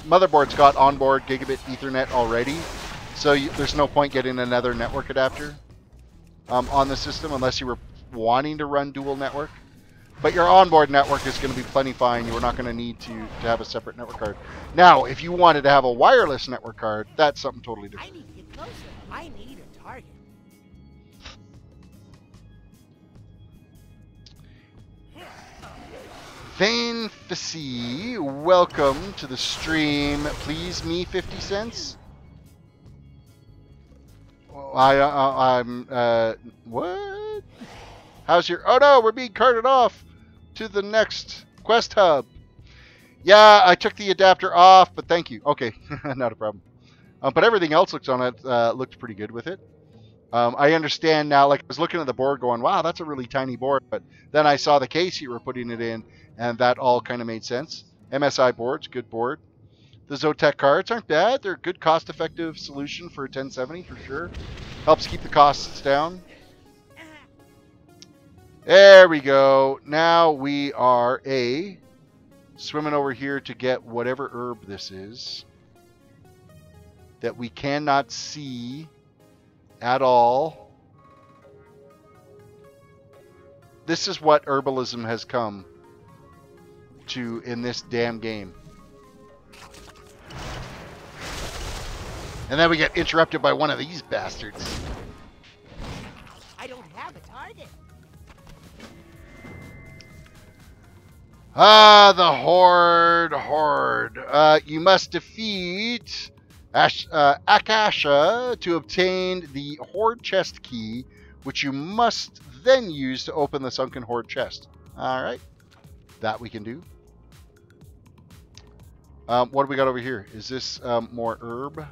motherboard's got onboard Gigabit Ethernet already, so there's no point getting another network adapter on the system unless you were wanting to run dual network. But your onboard network is going to be plenty fine. You're not going to need to have a separate network card. Now, if you wanted to have a wireless network card, that's something totally different. I need to get closer. I need a target. Vane Fissy, welcome to the stream. Please me 50 cents. I'm what? How's your? Oh no, we're being carted off to the next quest hub. Yeah, I took the adapter off, but thank you. Okay, not a problem. But everything else looks on it looked pretty good with it. I understand now. Like I was looking at the board, going, "Wow, that's a really tiny board." But then I saw the case you were putting it in, and that all kind of made sense. MSI board's good board. The Zotac cards aren't bad. They're a good cost-effective solution for a 1070 for sure. Helps keep the costs down. There we go. Now we are swimming over here to get whatever herb this is that we cannot see at all. This is what herbalism has come to in this damn game. And then we get interrupted by one of these bastards. I don't have a target. Ah, the Horde. You must defeat Akasha to obtain the Horde chest key, which you must then use to open the sunken Horde chest. Alright. That we can do. What do we got over here? Is this more herb?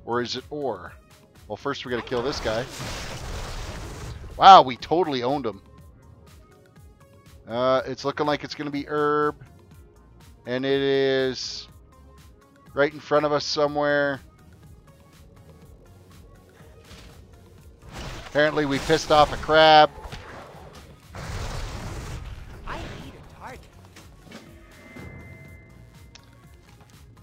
Or is it ore? Well, first we got to kill this guy. Wow, we totally owned him. It's looking like it's going to be herb. And it is right in front of us somewhere. Apparently we pissed off a crab. I need a target.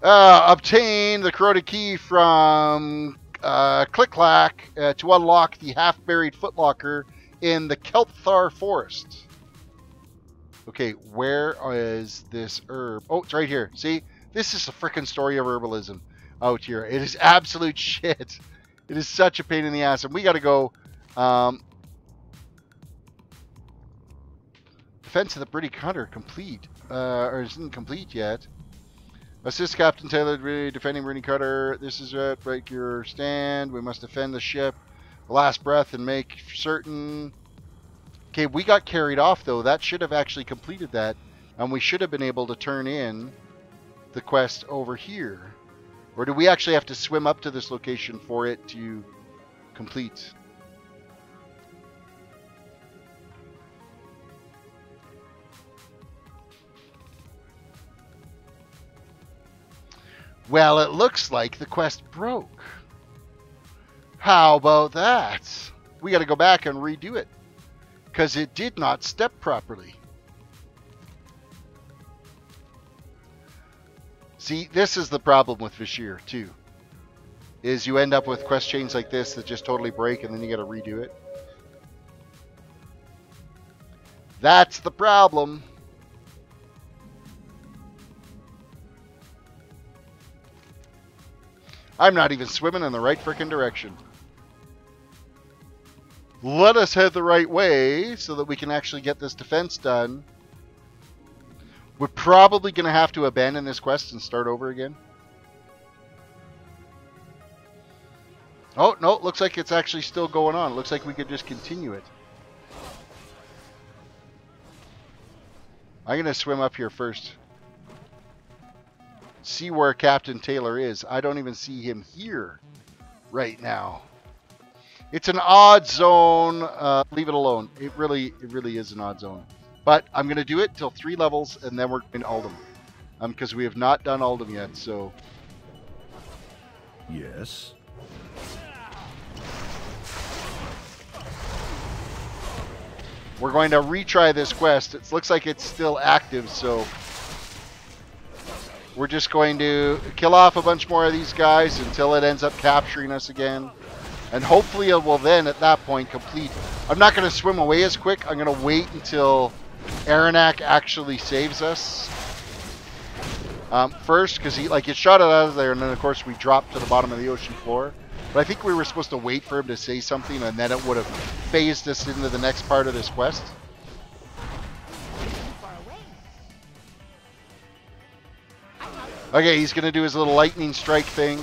Obtain the corroded key from Click-Clack to unlock the half-buried footlocker in the Kelp Forest. Okay, where is this herb? Oh, it's right here. See? This is a frickin' story of herbalism out here. It is absolute shit. It is such a pain in the ass. And we got to go... Defense of the British Hunter complete. Or isn't complete yet. Assist Captain Taylor defending British Cutter. This is it. Break your stand. We must defend the ship. Last breath and make certain... Okay, we got carried off, though. That should have actually completed that. And we should have been able to turn in the quest over here. Or do we actually have to swim up to this location for it to complete? Well, it looks like the quest broke. How about that? We got to go back and redo it because it did not step properly. See, this is the problem with Vashir too. Is you end up with quest chains like this that just totally break and then you got to redo it. That's the problem. I'm not even swimming in the right frickin' direction. Let us head the right way so that we can actually get this defense done. We're probably going to have to abandon this quest and start over again. Oh, no, it looks like it's actually still going on. It looks like we could just continue it. I'm going to swim up here first. See where Captain Taylor is. I don't even see him here right now. It's an odd zone. Leave it alone. It really is an odd zone. But I'm going to do it till 3 levels, and then we're going to Uldum. Because we have not done Uldum yet, so... Yes. We're going to retry this quest. It looks like it's still active, so... We're just going to kill off a bunch more of these guys until it ends up capturing us again. And hopefully it will then, at that point, complete. I'm not going to swim away as quick. I'm going to wait until Aranak actually saves us. First, because he shot it out of there, and then, of course, we dropped to the bottom of the ocean floor. But I think we were supposed to wait for him to say something, and then it would have phased us into the next part of this quest. Okay, he's going to do his little lightning strike thing.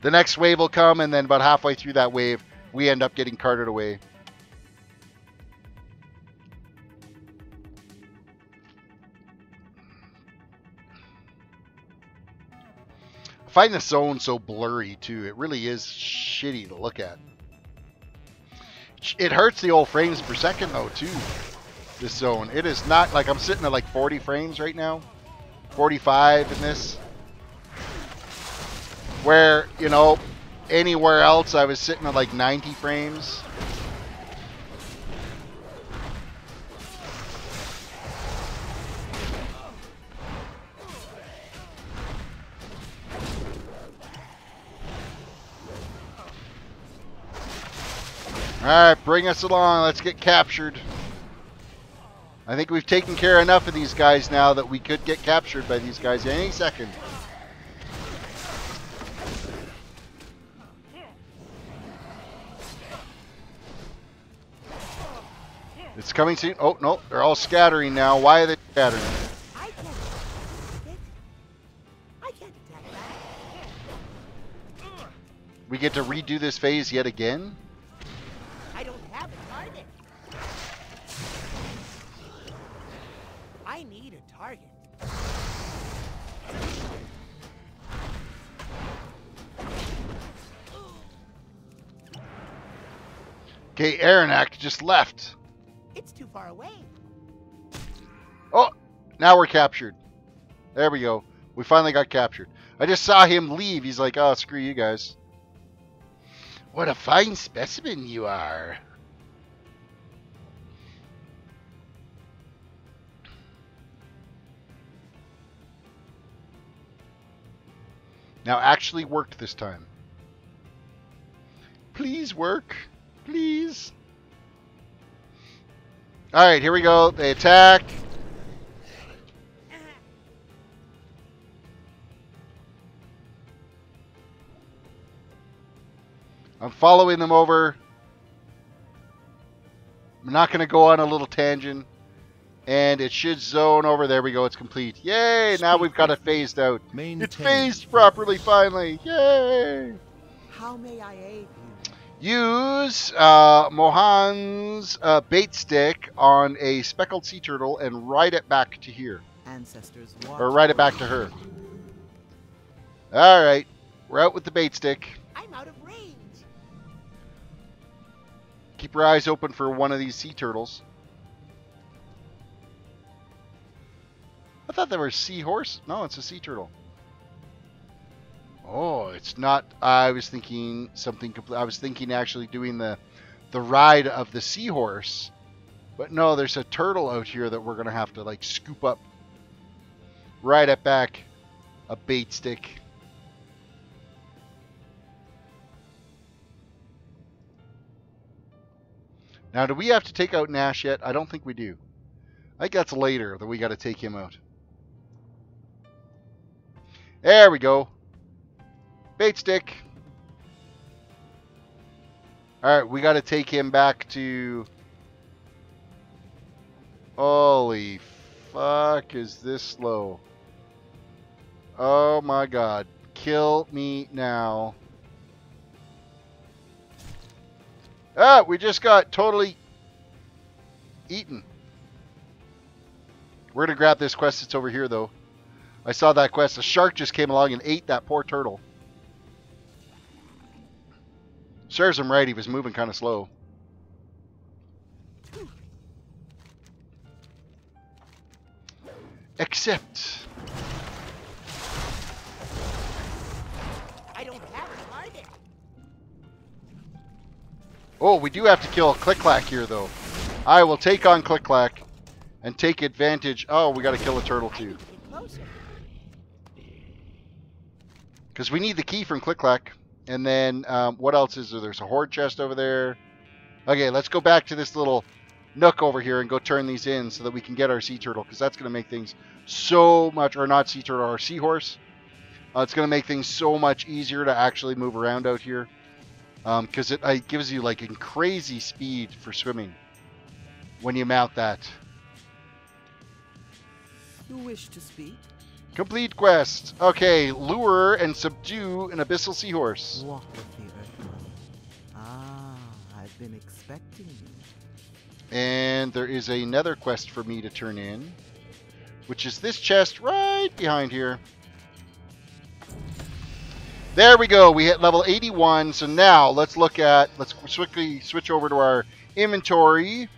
The next wave will come, and then about halfway through that wave, we end up getting carted away. I find the zone so blurry, too. It really is shitty to look at. It hurts the old frames per second, though, too, this zone. It is not, like, I'm sitting at, like, 40 frames right now. 45 in this. Where, you know, anywhere else I was sitting at, like, 90 frames. Alright, bring us along. Let's get captured. I think we've taken care enough of these guys now that we could get captured by these guys any second. It's coming soon. Oh, no. They're all scattering now. Why are they scattering? I can't attack that. We get to redo this phase yet again? I don't have a target. I need a target. Okay, Aranak just left. It's too far away. Oh, now we're captured. There we go. We finally got captured. I just saw him leave. He's like, oh, screw you guys. What a fine specimen you are. Now actually worked this time. Please work. Please. Alright, here we go. They attack. I'm following them over. I'm not going to go on a little tangent. And it should zone over. There we go. It's complete. Yay! Now we've got it phased out. It's phased properly finally. Yay! How may I aid you? Use Mohan's bait stick on a speckled sea turtle and ride it back to here. Ancestors Or ride it back to her. Alright. We're out with the bait stick. I'm out of range. Keep your eyes open for one of these sea turtles. thought there was seahorse. No, it's a sea turtle. Oh, it's not. I was thinking something complete. I was thinking actually doing the ride of the seahorse. But no, there's a turtle out here that we're going to have to like scoop up. Ride it back. A bait stick. Now, do we have to take out Nash yet? I don't think we do. I think that's later that we got to take him out. There we go. Bait stick. Alright, we got to take him back to... Holy fuck, is this slow? Oh my god. Kill me now. Ah, we just got totally eaten. We're going to grab this quest that's over here, though. I saw that quest. A shark just came along and ate that poor turtle. Serves him right. He was moving kind of slow. Except... I don't have a target. Oh, we do have to kill Click-Clack here, though. I will take on Click-Clack and take advantage. Oh, we got to kill a turtle, too. Get closer. Because we need the key from Click-Clack. And then, what else is there? There's a horde chest over there. Okay, let's go back to this little nook over here and go turn these in so that we can get our sea turtle. Because that's going to make things so much... Or not sea turtle, our seahorse. It's going to make things so much easier to actually move around out here. Because it gives you, like, a crazy speed for swimming when you mount that. You wish to speak? Complete quest. Okay, lure and subdue an abyssal seahorse. Walk with the Earthman. Ah, I've been expecting you. And there is another quest for me to turn in, which is this chest right behind here. There we go. We hit level 81. So now let's quickly switch over to our inventory.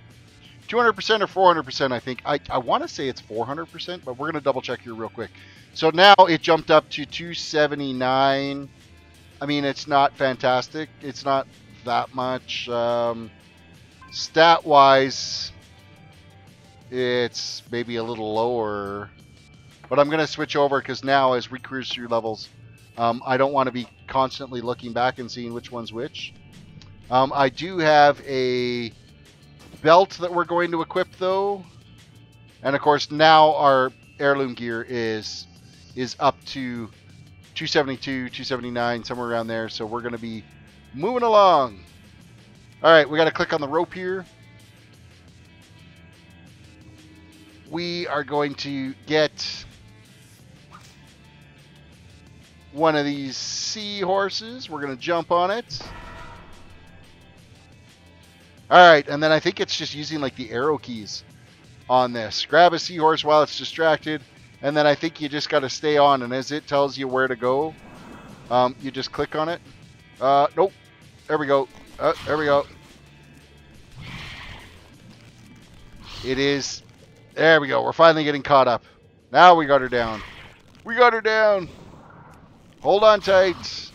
200% or 400%, I think. I want to say it's 400%, but we're going to double check here real quick. So now it jumped up to 279. I mean, it's not fantastic. It's not that much. Stat-wise, it's maybe a little lower. But I'm going to switch over because now as we cruise through levels, I don't want to be constantly looking back and seeing which one's which. I do have a belt that we're going to equip, though. And, of course, now our heirloom gear is up to 272, 279, somewhere around there. So we're going to be moving along. All right, we got to click on the rope here. We are going to get one of these seahorses. We're going to jump on it. Alright, and then I think it's just using like the arrow keys on this. Grab a seahorse while it's distracted, and then I think you just got to stay on, and as it tells you where to go, you just click on it. Nope. There we go. There we go. It is. There we go. We're finally getting caught up. Now we got her down. We got her down. Hold on tight.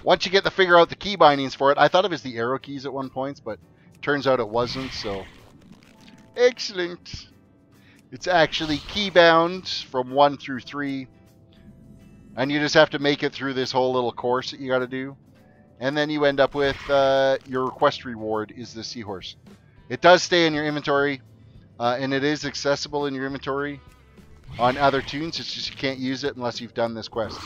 Once you get to figure out the key bindings for it, I thought it was the arrow keys at one point, but turns out it wasn't, so. Excellent. It's actually key bound from 1 through 3. And you just have to make it through this whole little course that you got to do. And then you end up with your quest reward is the seahorse. It does stay in your inventory, and it is accessible in your inventory on other toons. It's just you can't use it unless you've done this quest.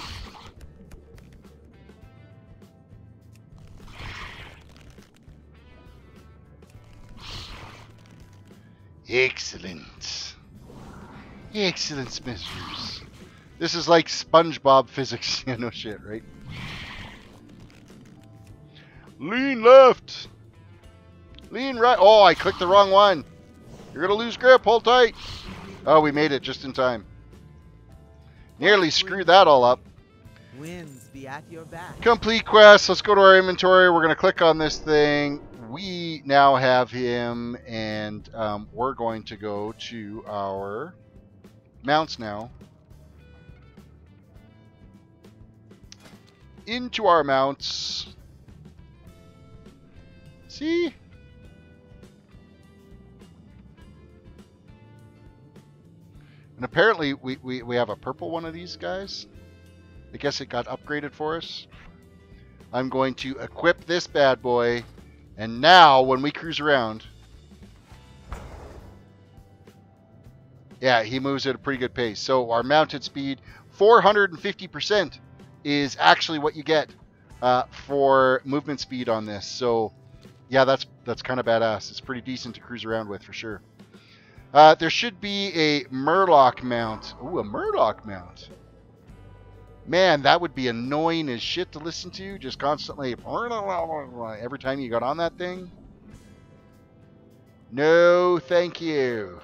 Excellent. Excellent, Smithers. This is like SpongeBob physics. Yeah, no shit, right? Lean left. Lean right. Oh, I clicked the wrong one. You're going to lose grip. Hold tight. Oh, we made it just in time. Nearly screwed that all up. Winds be at your back. Complete quest. Let's go to our inventory. We're going to click on this thing. we now have him, and we're going to go to our mounts now. Into our mounts. See? And apparently we have a purple one of these guys. I guess it got upgraded for us. I'm going to equip this bad boy. And now when we cruise around, yeah, he moves at a pretty good pace. So our mounted speed, 450% is actually what you get for movement speed on this. So yeah, that's kind of badass. It's pretty decent to cruise around with for sure. There should be a Murloc mount. Ooh, a Murloc mount. Man, that would be annoying as shit to listen to. Just constantly every time you got on that thing. No, thank you.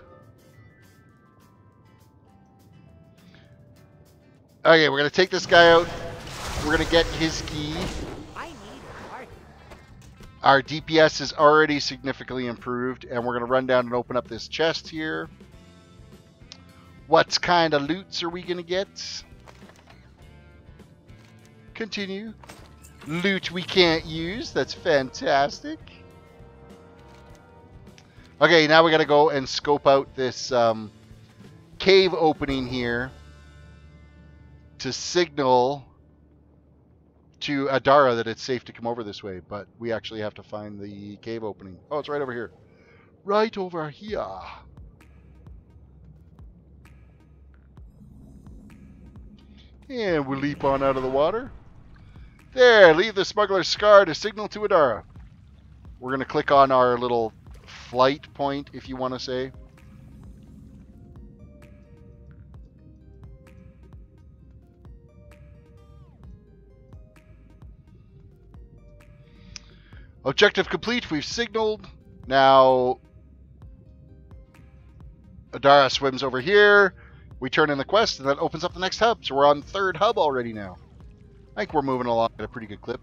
Okay, we're going to take this guy out. We're going to get his key. I need a target. Our DPS is already significantly improved, and we're going to run down and open up this chest here. What kind of loots are we going to get? Continue. Loot we can't use. That's fantastic. Okay, now we got to go and scope out this cave opening here to signal to Adara that it's safe to come over this way, but we actually have to find the cave opening. Oh, it's right over here. Right over here. And we'll leap on out of the water. There, leave the smuggler's scar to signal to Adara. We're going to click on our little flight point, if you want to say. Objective complete. We've signaled. Now, Adara swims over here. We turn in the quest, and that opens up the next hub. So we're on the third hub already now. I think we're moving along at a pretty good clip.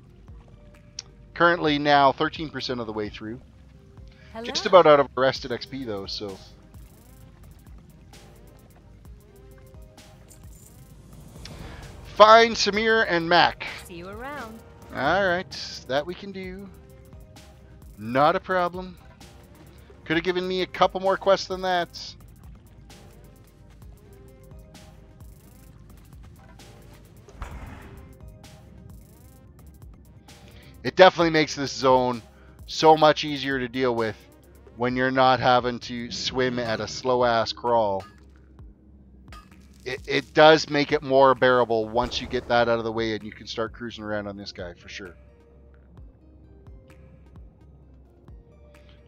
Currently now 13% of the way through. Hello. Just about out of arrested XP though, so. Find Samir and Mac. See you around. Alright, that we can do. Not a problem. Could have given me a couple more quests than that. It definitely makes this zone so much easier to deal with when you're not having to swim at a slow-ass crawl. It does make it more bearable once you get that out of the way and you can start cruising around on this guy for sure.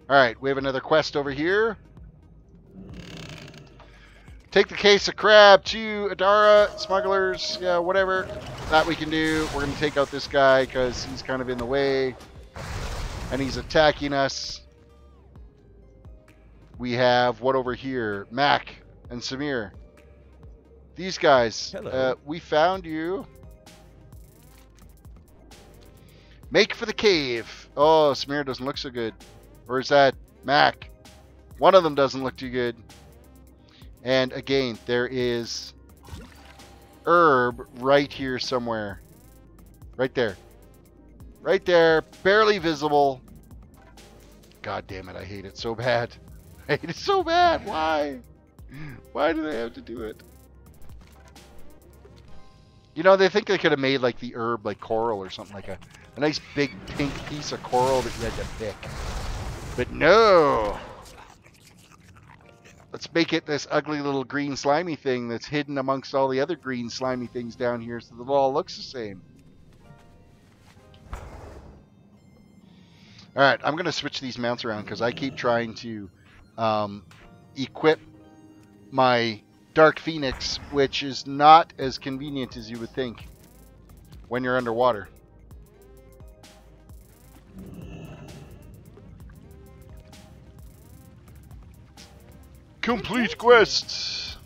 Alright, we have another quest over here. Take the case of crab to Adara, smugglers, yeah, whatever. That we can do. We're going to take out this guy because he's kind of in the way. And he's attacking us. We have what over here? Mac and Samir. These guys. Hello. We found you. Make for the cave. Oh, Samir doesn't look so good. Or is that Mac? One of them doesn't look too good. And again, there is herb right here somewhere. Right there. Right there. Barely visible. God damn it, I hate it so bad. I hate it so bad. Why? Why do they have to do it? You know, they think they could have made like the herb like coral or something, like a nice big pink piece of coral that you had to pick. But no. Let's make it this ugly little green slimy thing that's hidden amongst all the other green slimy things down here so that it all looks the same. Alright, I'm going to switch these mounts around because I keep trying to equip my Dark Phoenix, which is not as convenient as you would think when you're underwater. Complete quest.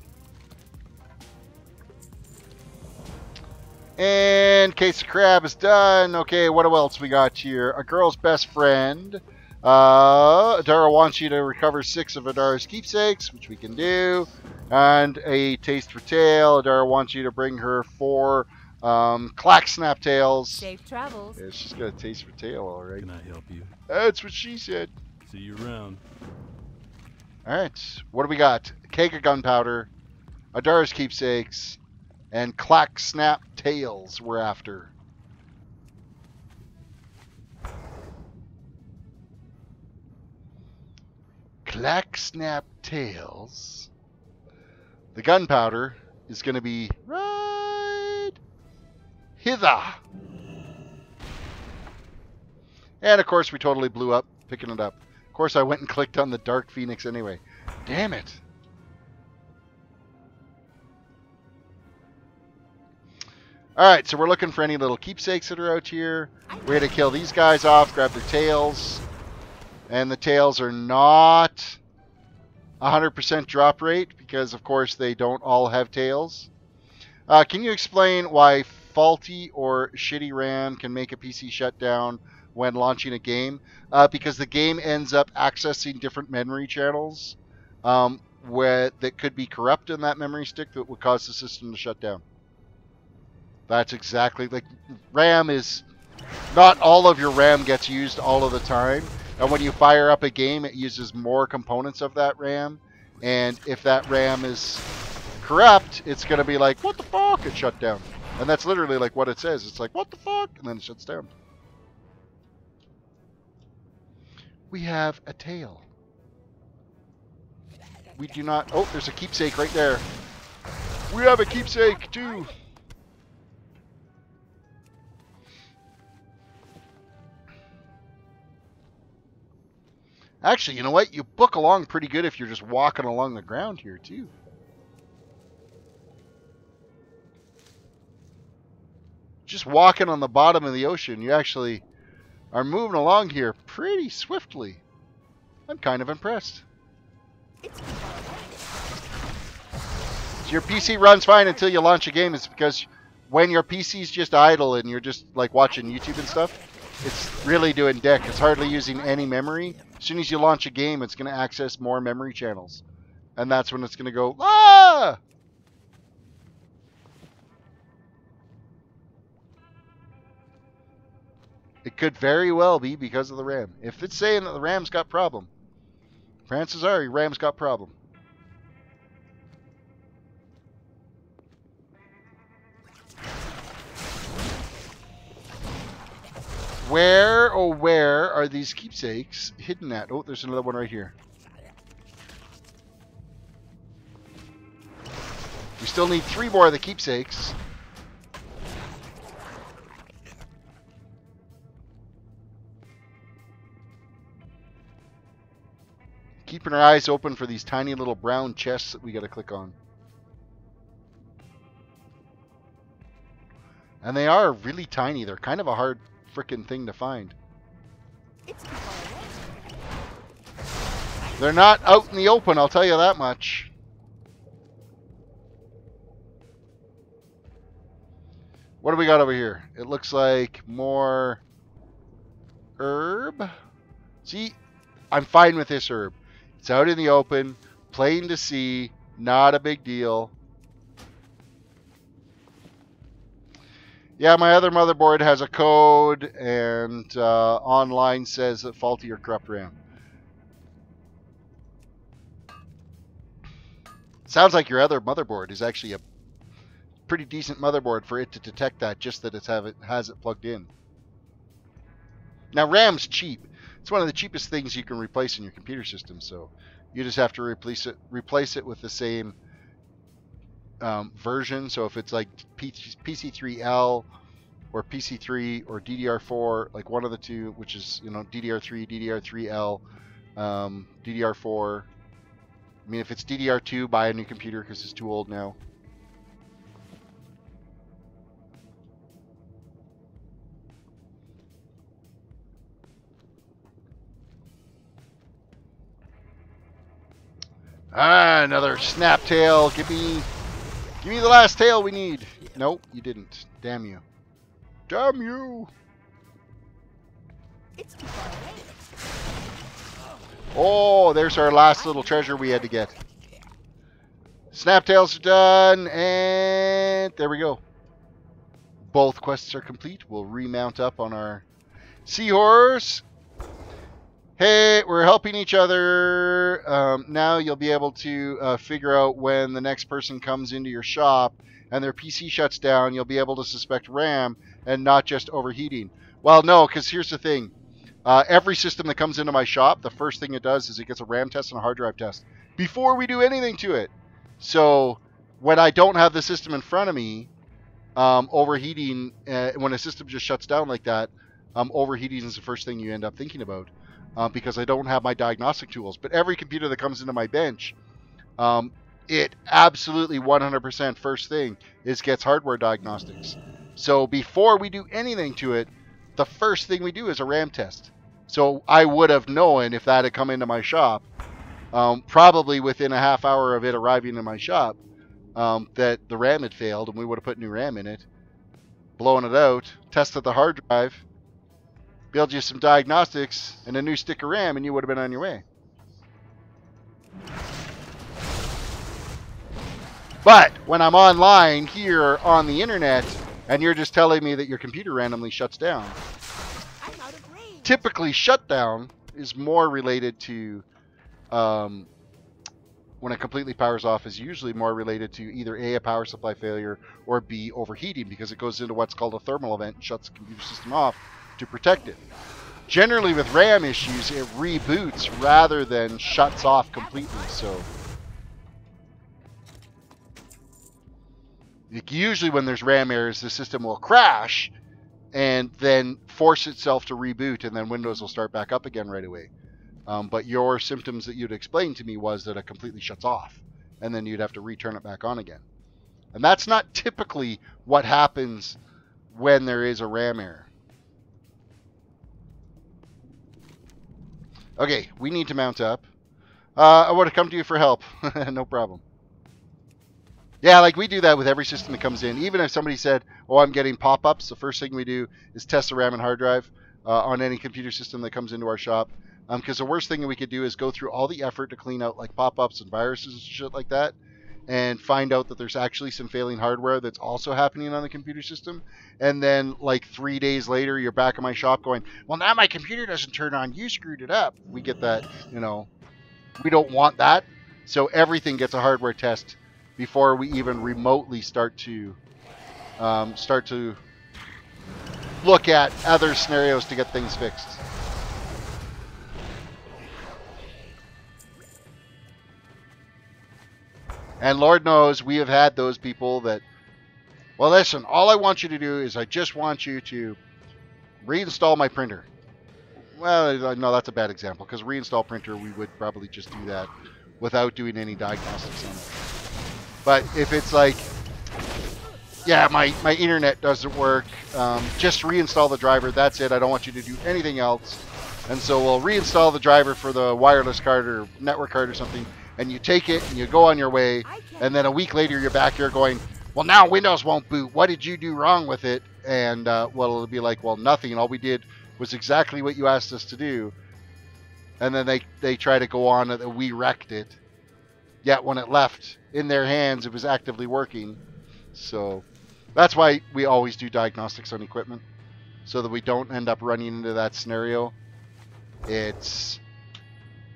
And case of crab is done. Okay, what else we got here? A girl's best friend. Adara wants you to recover 6 of Adara's keepsakes, which we can do. And a taste for tail. Adara wants you to bring her 4 clack snap tails. Safe travels. Yeah, she's got a taste for tail, alright. Can I help you? That's what she said. See you around. Alright, what do we got? Keg of gunpowder, Adara's keepsakes, and clack snap tails we're after. Clack snap tails. The gunpowder is going to be right hither. And of course we totally blew up picking it up. Of course I went and clicked on the Dark Phoenix anyway. Damn it. Alright, so we're looking for any little keepsakes that are out here. We're going to kill these guys off, grab their tails. And the tails are not 100% drop rate because, of course, they don't all have tails. Can you explain why faulty or shitty RAM can make a PC shut down when launching a game? Because the game ends up accessing different memory channels that could be corrupt in that memory stick that would cause the system to shut down. That's exactly like RAM is not all of your RAM gets used all of the time. And when you fire up a game, it uses more components of that RAM. And if that RAM is corrupt, it's going to be like, what the fuck? It shut down. And that's literally like what it says. It's like, what the fuck? And then it shuts down. We have a tail. We do not... Oh, there's a keepsake right there. We have a keepsake too. Actually, you know what? You book along pretty good if you're just walking along the ground here, too. Just walking on the bottom of the ocean, you actually are moving along here pretty swiftly. I'm kind of impressed. So your PC runs fine until you launch a game. It's because when your PC's just idle and you're just like watching YouTube and stuff, it's really doing dick. It's hardly using any memory. As soon as you launch a game, it's going to access more memory channels. And that's when it's going to go, ah! It could very well be because of the RAM. If it's saying that the RAM's got problem, chances are your RAM's got problem. Where, oh where are these keepsakes hidden at? Oh, there's another one right here. We still need 3 more of the keepsakes. Keeping our eyes open for these tiny little brown chests that we got to click on. And they are really tiny. They're kind of a hard frickin' thing to find. They're not out in the open, I'll tell you that much. What do we got over here? It looks like more herb. See, I'm fine with this herb. It's out in the open, plain to see, not a big deal. Yeah, my other motherboard has a code, and online says that faulty or corrupt RAM. Sounds like your other motherboard is actually a pretty decent motherboard for it to detect that, just that it has it plugged in. Now, RAM's cheap. It's one of the cheapest things you can replace in your computer system, so you just have to replace it with the same version. So if it's like PC3L or PC3 or DDR4, like one of the two, which is, you know, DDR3, DDR3L, DDR4. I mean, if it's DDR2, buy a new computer because it's too old now. Ah, another snap tail. Give me the last tail we need. Nope, you didn't. Damn you. Damn you. Oh, there's our last little treasure we had to get. Snaptails are done, and there we go. Both quests are complete. We'll remount up on our Seahorse. Hey, we're helping each other. Now you'll be able to figure out when the next person comes into your shop and their PC shuts down, you'll be able to suspect RAM and not just overheating. Well, no, because here's the thing. Every system that comes into my shop, the first thing it does is it gets a RAM test and a hard drive test before we do anything to it. So when I don't have the system in front of me, overheating, when a system just shuts down like that, overheating is the first thing you end up thinking about because I don't have my diagnostic tools. But every computer that comes into my bench, it absolutely 100% first thing is gets hardware diagnostics. So before we do anything to it, the first thing we do is a RAM test. So I would have known if that had come into my shop, probably within a half hour of it arriving in my shop, that the RAM had failed and we would have put new RAM in it, blown it out, tested the hard drive, build you some diagnostics and a new stick of RAM, and you would have been on your way. But when I'm online here on the internet and you're just telling me that your computer randomly shuts down, I'm out of range. typically shutdown is more related to when it completely powers off is usually more related to either A, a power supply failure, or B, overheating, because it goes into what's called a thermal event and shuts the computer system off to protect it. Generally with RAM issues, it reboots rather than shuts off completely. So usually when there's RAM errors, the system will crash and then force itself to reboot, and then Windows will start back up again right away. But your symptoms that you'd explained to me was that it completely shuts off, and then you'd have to return it back on again. And that's not typically what happens when there is a RAM error. Okay, we need to mount up. I would have come to you for help. No problem. Yeah, like we do that with every system that comes in. Even if somebody said, oh, I'm getting pop-ups, the first thing we do is test the RAM and hard drive on any computer system that comes into our shop. Because the worst thing that we could do is go through all the effort to clean out like pop-ups and viruses and shit like that, and find out that there's actually some failing hardware that's also happening on the computer system. And then like 3 days later, you're back in my shop going, well, now my computer doesn't turn on. You screwed it up. We get that, you know, we don't want that. So everything gets a hardware test before we even remotely start to look at other scenarios to get things fixed. And Lord knows we have had those people that, well, listen, all I want you to do is I just want you to reinstall my printer. Well, no, that's a bad example, because reinstall printer, we would probably just do that without doing any diagnostics on it. But if it's like, yeah, my internet doesn't work, just reinstall the driver, that's it, I don't want you to do anything else. And so we'll reinstall the driver for the wireless card or network card or something, and you take it and you go on your way, and then a week later you're back here going, well, now Windows won't boot. What did you do wrong with it? And well, it'll be like, well, nothing. All we did was exactly what you asked us to do. And then they try to go on that we wrecked it. Yet when it left in their hands, it was actively working. So that's why we always do diagnostics on equipment, so that we don't end up running into that scenario. It's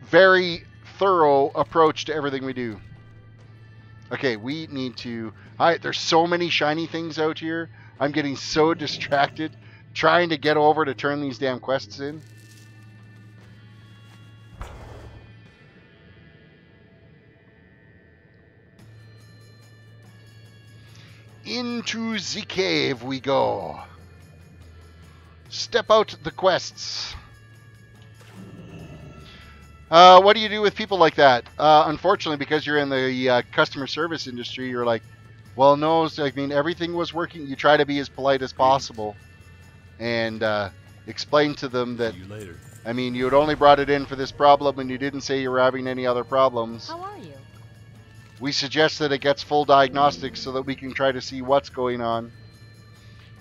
very thorough approach to everything we do. Okay, we need to... there's so many shiny things out here. I'm getting so distracted trying to get over to turn these damn quests in. Into the cave we go. Step out the quests. What do you do with people like that? Unfortunately, because you're in the customer service industry, you're like, well, no, I mean, everything was working. You try to be as polite as possible and explain to them that, I mean, you had only brought it in for this problem and you didn't say you were having any other problems. How are you? We suggest that it gets full diagnostics so that we can try to see what's going on.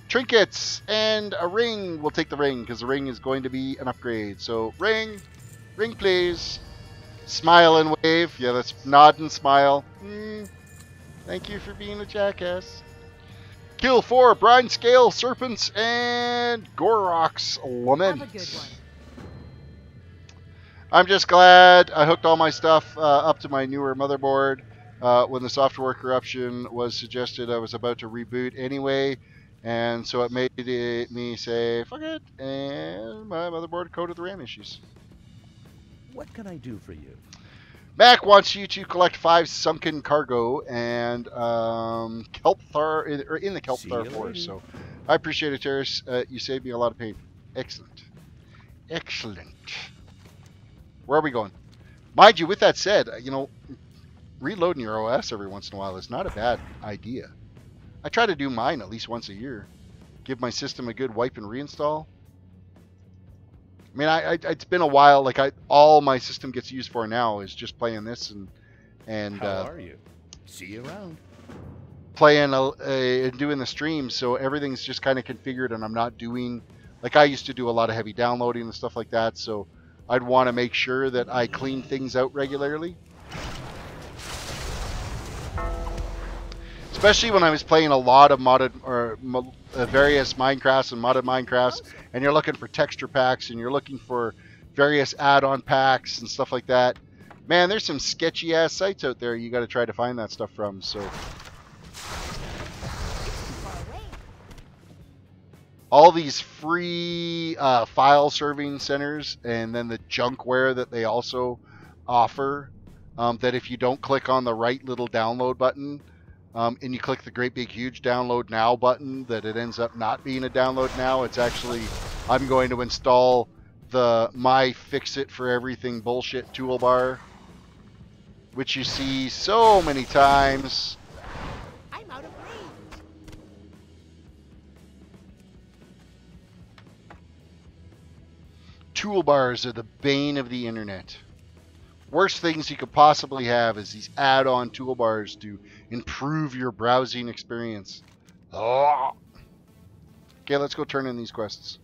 Trinkets and a ring. We'll take the ring because the ring is going to be an upgrade. So, ring. Ring, please. Smile and wave. Yeah, that's nod and smile. Thank you for being a jackass. Kill 4 brine scale serpents and Gorok's lament. Have a good one. I'm just glad I hooked all my stuff up to my newer motherboard. When the software corruption was suggested, I was about to reboot anyway, and so it made me say, fuck it, and my motherboard coded the RAM issues. What can I do for you? Mac wants you to collect 5 sunken cargo and Kelp in the Kelp Forest. So I appreciate it, Terrace. You saved me a lot of pain. Excellent. Excellent. Where are we going? Mind you, with that said, you know, reloading your OS every once in a while is not a bad idea. I try to do mine at least once a year. Give my system a good wipe and reinstall. I mean, it's been a while. Like all my system gets used for now is just playing this and how are you? See you around. Playing and doing the streams. So everything's just kind of configured, and I'm not doing like I used to do a lot of heavy downloading and stuff like that. So I'd want to make sure that I clean things out regularly. Especially when I was playing a lot of modded or various Minecrafts and modded Minecrafts, and you're looking for texture packs and you're looking for various add-on packs and stuff like that. Man, there's some sketchy ass sites out there you got to try to find that stuff from. So all these free file serving centers, and then the junkware that they also offer, that if you don't click on the right little download button, and you click the great big huge download now button, that it ends up not being a download now. It's actually, I'm going to install the my fix it for everything bullshit toolbar, which you see so many times. I'm out of range. Toolbars are the bane of the internet. Worst things you could possibly have is these add-on toolbars to improve your browsing experience. Oh. Okay, let's go turn in these quests.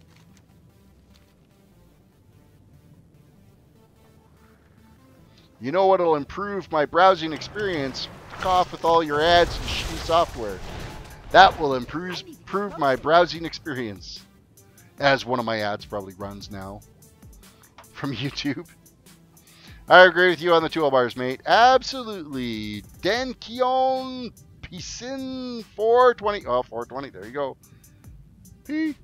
You know what'll improve my browsing experience? Fuck off with all your ads and shitty software. That will improve my browsing experience. As one of my ads probably runs now from YouTube. I agree with you on the toolbars, mate. Absolutely. Denkion Pisin 420. Oh, 420. There you go. P.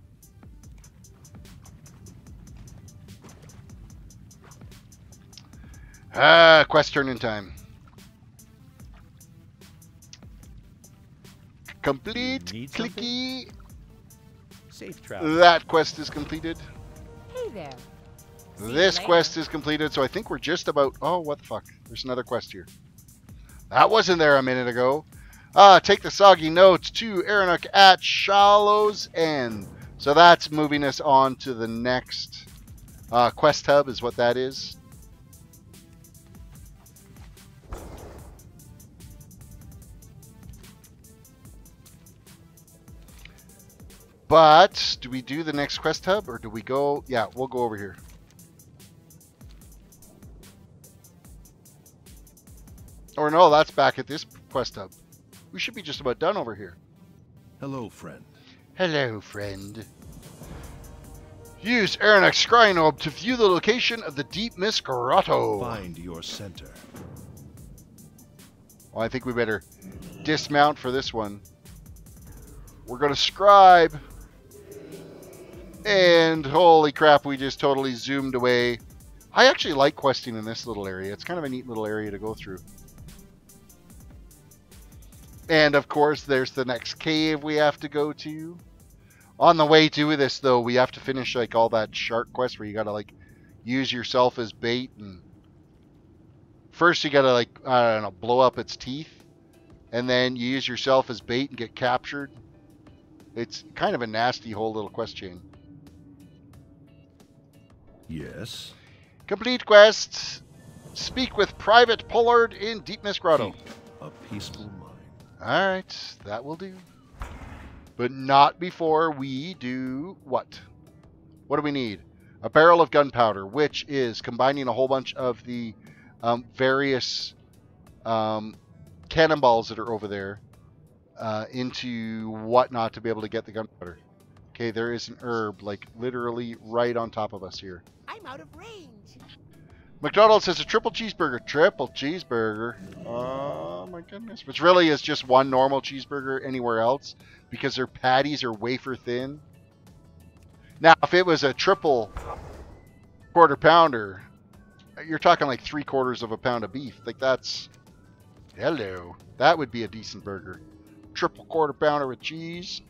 Quest turn-in time. Complete. Clicky. Safe travel. That quest is completed. Hey there. This quest is completed, so I think we're just about... Oh, what the fuck? There's another quest here. That wasn't there a minute ago. Take the soggy notes to Aranuk at Shallow's End. So that's moving us on to the next quest hub, is what that is. But, do we do the next quest hub, or do we go... Yeah, we'll go over here. Or no, that's back at this quest hub. We should be just about done over here. Hello, friend. Hello, friend. Use Aranuk's scrying orb to view the location of the Deep Mist Grotto. Find your center. Well, I think we better dismount for this one. We're going to scribe. And holy crap, we just totally zoomed away. I actually like questing in this little area. It's kind of a neat little area to go through. And of course, there's the next cave we have to go to. On the way to this, though, we have to finish like all that shark quest where you gotta like use yourself as bait, and first you gotta like, I don't know, blow up its teeth, and then you use yourself as bait and get captured. It's kind of a nasty whole little quest chain. Yes. Complete quest. Speak with Private Pollard in Deep Mist Grotto. Keep a peaceful mind. Alright, that will do. But not before we do what? What do we need? A barrel of gunpowder, which is combining a whole bunch of the various cannonballs that are over there into whatnot to be able to get the gunpowder. Okay, there is an herb, like literally right on top of us here. I'm out of range. McDonald's has a triple cheeseburger. Triple cheeseburger. Oh my goodness. Which really is just one normal cheeseburger anywhere else because their patties are wafer thin. Now, if it was a triple quarter pounder, you're talking like 3/4 of a pound of beef. Like that's, hello. That would be a decent burger. Triple quarter pounder with cheese.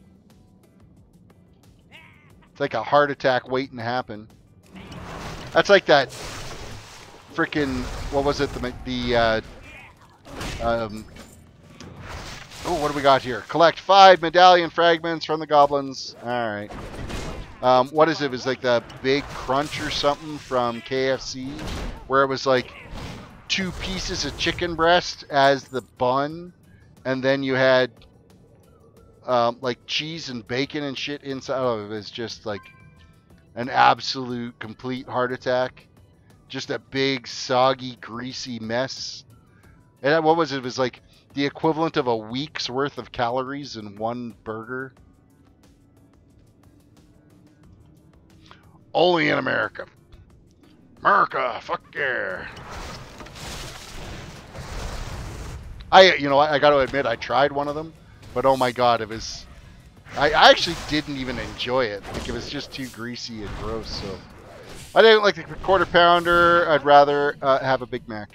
It's like a heart attack waiting to happen. That's like that freaking, what was it? Oh, what do we got here? Collect 5 medallion fragments from the goblins. All right. What is it? It was like the Big Crunch or something from KFC, where it was like 2 pieces of chicken breast as the bun, and then you had like cheese and bacon and shit inside. Oh, it was just like an absolute complete heart attack. Just a big, soggy, greasy mess. And what was it? It was like the equivalent of a week's worth of calories in one burger. Only in America. America, fuck yeah. I got to admit, I tried one of them, but oh my god, it was... I actually didn't even enjoy it. Like, it was just too greasy and gross, so... I didn't like the quarter pounder. I'd rather have a Big Mac.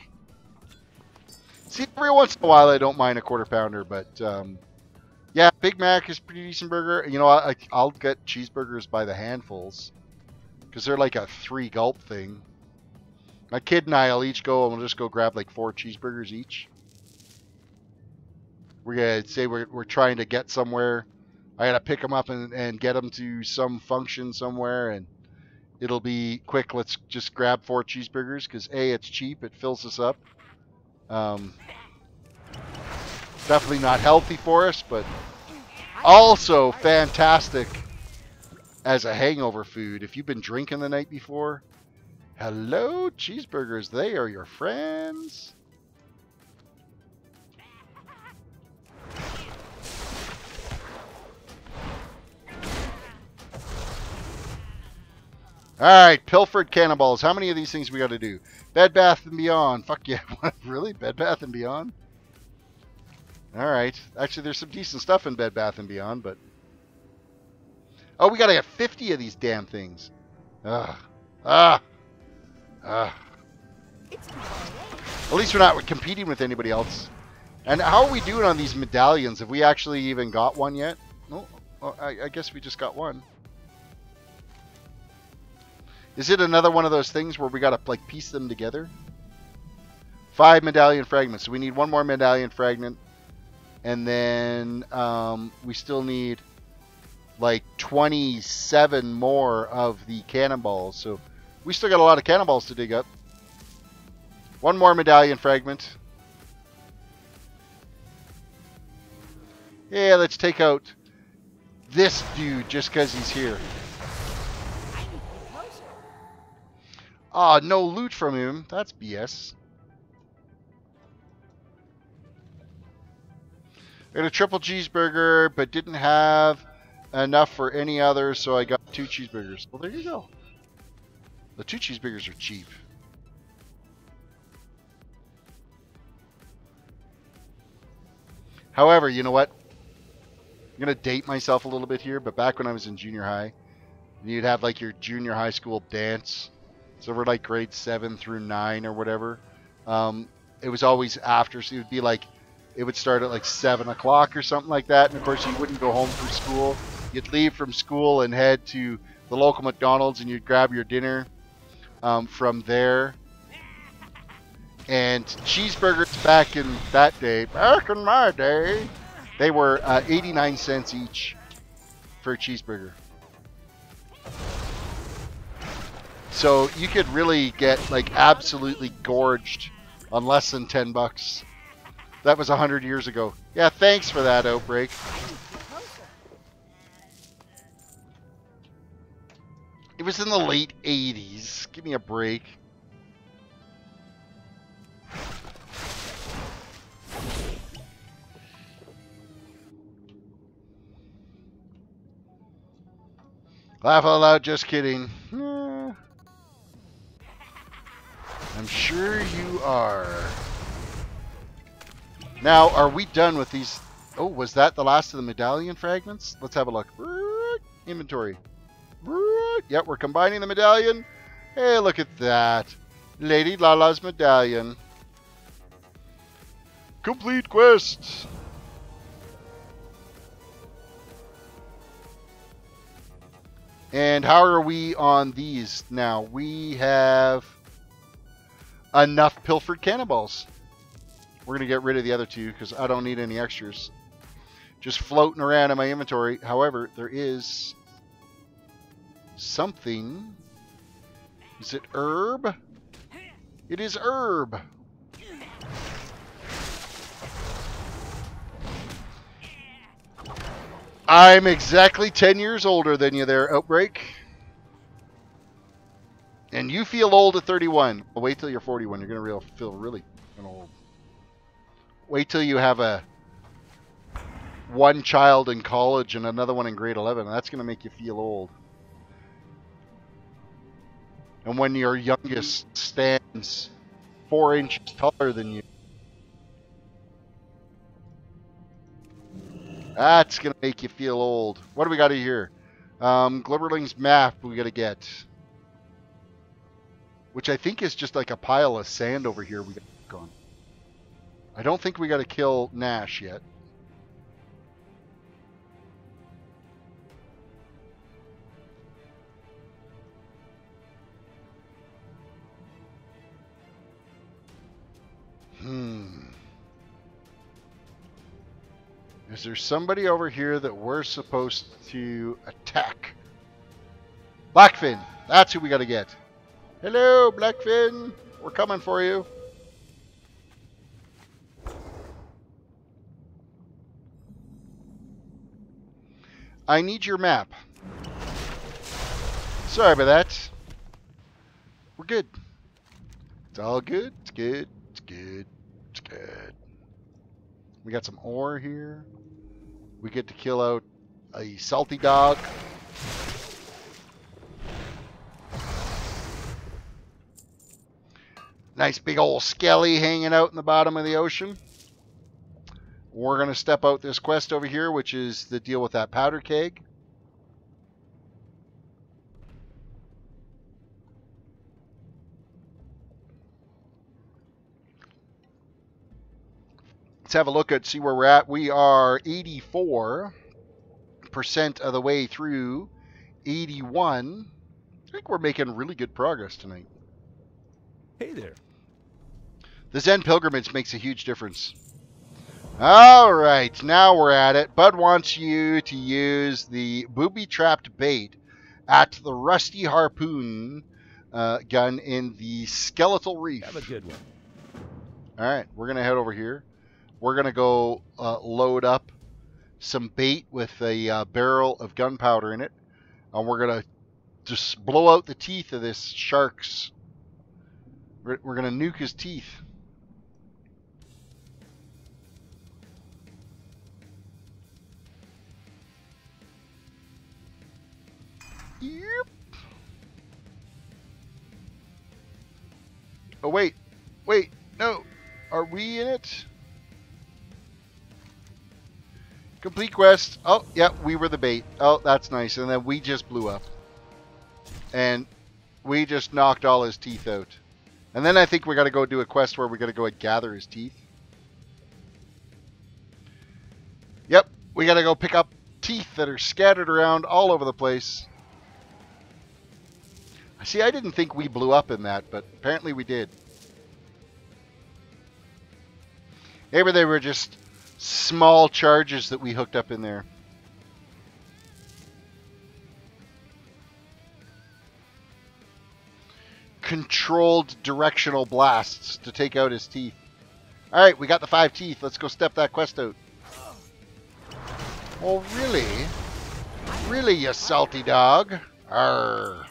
See, every once in a while I don't mind a quarter pounder, but yeah, Big Mac is a pretty decent burger. You know, I'll get cheeseburgers by the handfuls because they're like a 3-gulp thing. My kid and I'll each go and we'll just go grab like 4 cheeseburgers each. We're gonna say we're trying to get somewhere. I gotta pick them up and get them to some function somewhere, and it'll be quick. Let's just grab 4 cheeseburgers because A, it's cheap. It fills us up. Definitely not healthy for us, but also fantastic as a hangover food. If you've been drinking the night before, hello, cheeseburgers. They are your friends. Alright, pilfered cannonballs. How many of these things we got to do? Bed Bath & Beyond. Fuck yeah. Really? Bed Bath & Beyond? Alright. Actually, there's some decent stuff in Bed Bath & Beyond, but... Oh, we got to get 50 of these damn things. Ugh. At least we're not competing with anybody else. And how are we doing on these medallions? Have we actually even got one yet? No. Oh, I guess we just got one. Is it another one of those things where we got to like piece them together? 5 medallion fragments. So we need 1 more medallion fragment. And then we still need like 27 more of the cannonballs. So we still got a lot of cannonballs to dig up. 1 more medallion fragment. Yeah, let's take out this dude just because he's here. Ah, no loot from him. That's BS. I got a triple cheeseburger, but didn't have enough for any others, so I got 2 cheeseburgers. Well, there you go. The 2 cheeseburgers are cheap. However, you know what? I'm going to date myself a little bit here, but back when I was in junior high, you'd have like your junior high school dance. So we're like grade 7 through 9 or whatever. It was always after, so it would be like, it would start at like 7 o'clock or something like that. And of course you wouldn't go home from school. You'd leave from school and head to the local McDonald's and you'd grab your dinner from there. And cheeseburgers back in that day, back in my day, they were 89 cents each for a cheeseburger. So you could really get like absolutely gorged on less than 10 bucks. That was 100 years ago. Yeah, thanks for that, Outbreak. It was in the late 80s. Give me a break. Laugh out loud, just kidding. I'm sure you are. Now, are we done with these? Oh, was that the last of the medallion fragments? Let's have a look. Inventory. Yep, we're combining the medallion. Hey, look at that. Lady Lala's medallion. Complete quest. And how are we on these now? We have enough pilfered cannonballs. We're going to get rid of the other two because I don't need any extras. Just floating around in my inventory. However, there is something. Is it herb? It is herb. I'm exactly 10 years older than you there, Outbreak. And you feel old at 31. Well, wait till you're 41. You're going to feel really old. Wait till you have one child in college and another one in grade 11. That's going to make you feel old. And when your youngest stands 4 inches taller than you, that's going to make you feel old. What do we got here? Glibberling's map we got to get. Which I think is just like a pile of sand over here we got to work on. I don't think we got to kill Nash yet. Is there somebody over here that we're supposed to attack? Blackfin! That's who we got to get. Hello, Blackfin! We're coming for you. I need your map. Sorry about that. We're good. It's all good. It's good. It's good. It's good. We got some ore here. We get to kill out a salty dog. Nice big old skelly hanging out in the bottom of the ocean. We're going to step out this quest over here, which is the deal with that powder keg. Let's have a look at, see where we're at. We are 84% of the way through 81. I think we're making really good progress tonight. Hey there. The Zen Pilgrimage makes a huge difference. All right, now we're at it. Bud wants you to use the booby-trapped bait at the rusty harpoon gun in the skeletal reef. Have a good one. All right, we're going to head over here. We're going to go load up some bait with a barrel of gunpowder in it. And we're going to just blow out the teeth of this shark's. We're going to nuke his teeth. Yep. Oh, wait. Wait. No. Are we in it? Complete quest. Oh, yeah, we were the bait. Oh, that's nice. And then we just blew up. And we just knocked all his teeth out. And then I think we got to go do a quest where we got to go and gather his teeth. Yep, we got to go pick up teeth that are scattered around all over the place. See, I didn't think we blew up in that, but apparently we did. Maybe they were just small charges that we hooked up in there. Controlled directional blasts to take out his teeth. Alright, we got the 5 teeth. Let's go step that quest out. Oh, really? Really, you salty dog? Arr.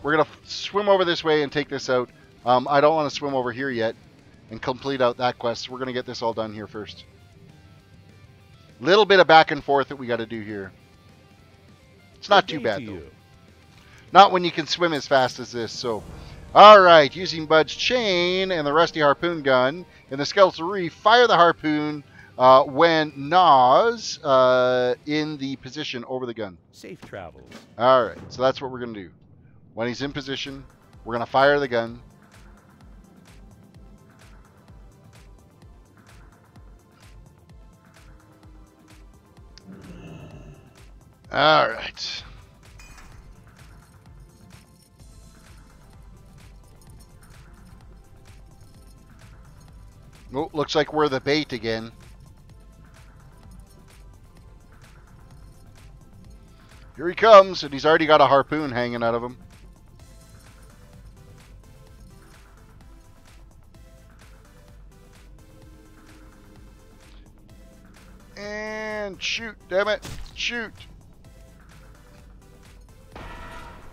We're going to swim over this way and take this out. I don't want to swim over here yet and complete out that quest. So we're going to get this all done here first. Little bit of back and forth that we got to do here. It's not too bad, though. Not when you can swim as fast as this, so... Alright, using Bud's chain and the rusty harpoon gun in the skeletal reef, fire the harpoon when Nas in the position over the gun. Safe travels. Alright, so that's what we're going to do. When he's in position, we're going to fire the gun. Alright. Oh, looks like we're the bait again. Here he comes, and he's already got a harpoon hanging out of him. And shoot, damn it, shoot.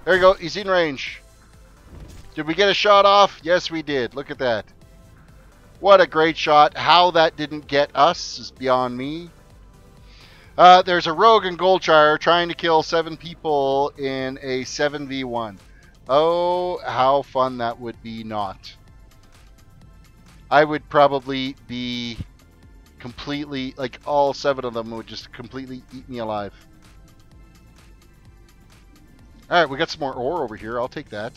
There you go, he's in range. Did we get a shot off? Yes, we did. Look at that. What a great shot. How that didn't get us is beyond me. There's a rogue in Goldshire trying to kill 7 people in a 7v1. Oh, how fun that would be not. I would probably be completely, like all 7 of them would just completely eat me alive. Alright, we got some more ore over here. I'll take that.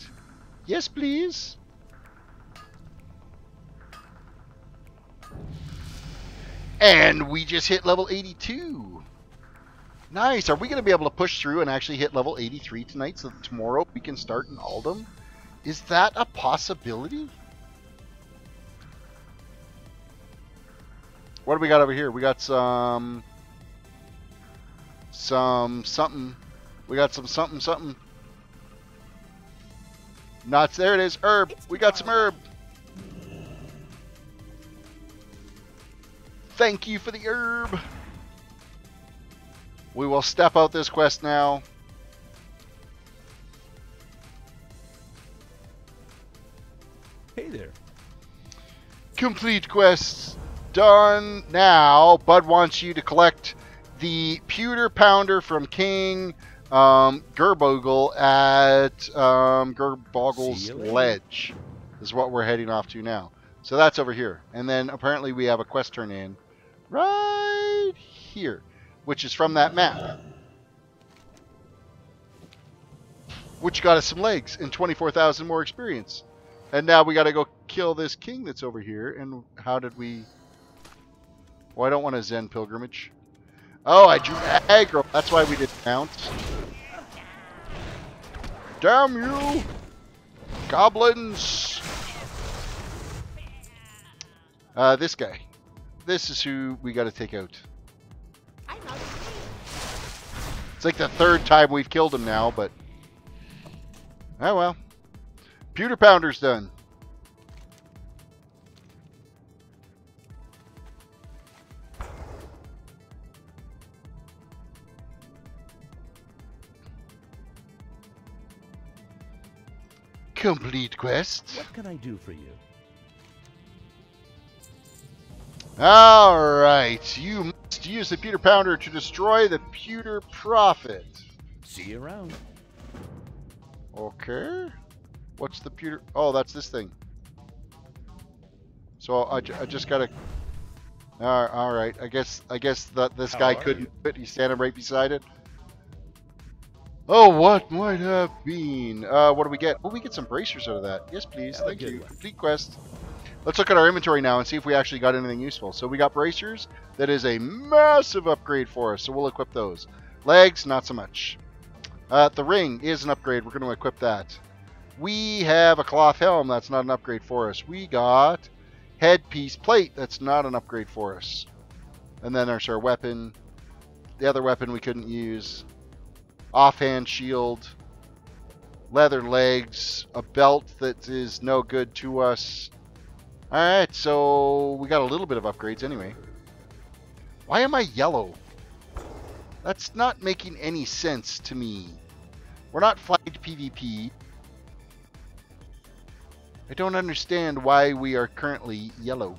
Yes, please. And we just hit level 82. Nice. Are we going to be able to push through and actually hit level 83 tonight so that tomorrow we can start in Aldum? Is that a possibility? What do we got over here? We got some something. We got some something. Nuts. There it is. Herb. We got some herb. Thank you for the herb. We will step out this quest now. Hey there. Complete quests done. Now, Bud wants you to collect the pewter pounder from King Gerbogle at Gerbogle's Ledge. Is what we're heading off to now. So that's over here. And then apparently we have a quest turn in right here, which is from that map. Which got us some legs and 24,000 more experience. And now we got to go kill this king that's over here. And how did we... Well, I don't want a Zen Pilgrimage. Oh, I drew aggro. That's why we didn't mount. Damn you! Goblins! This guy. This is who we got to take out. It's like the 3rd time we've killed him now, but... Oh well. Pewter Pounder's done. Complete quest. What can I do for you? Alright, you must use the Pewter Pounder to destroy the Pewter Prophet. See you around. Okay. What's the Pewter... Oh, that's this thing. So I just gotta... Alright, I guess that this guy couldn't do it. He's standing right beside it. Oh, what might have been? What do we get? Oh, we get some bracers out of that. Yes, please. Thank you. Complete quest. Let's look at our inventory now and see if we actually got anything useful. So we got bracers. That is a massive upgrade for us, so we'll equip those. Legs, not so much. The ring is an upgrade. We're going to equip that. We have a cloth helm. That's not an upgrade for us. We got headpiece plate. That's not an upgrade for us. And then there's our weapon. The other weapon we couldn't use. Offhand shield. Leather legs. A belt that is no good to us. Alright, so we got a little bit of upgrades anyway. Why am I yellow? That's not making any sense to me. We're not flagged PvP. I don't understand why we are currently yellow.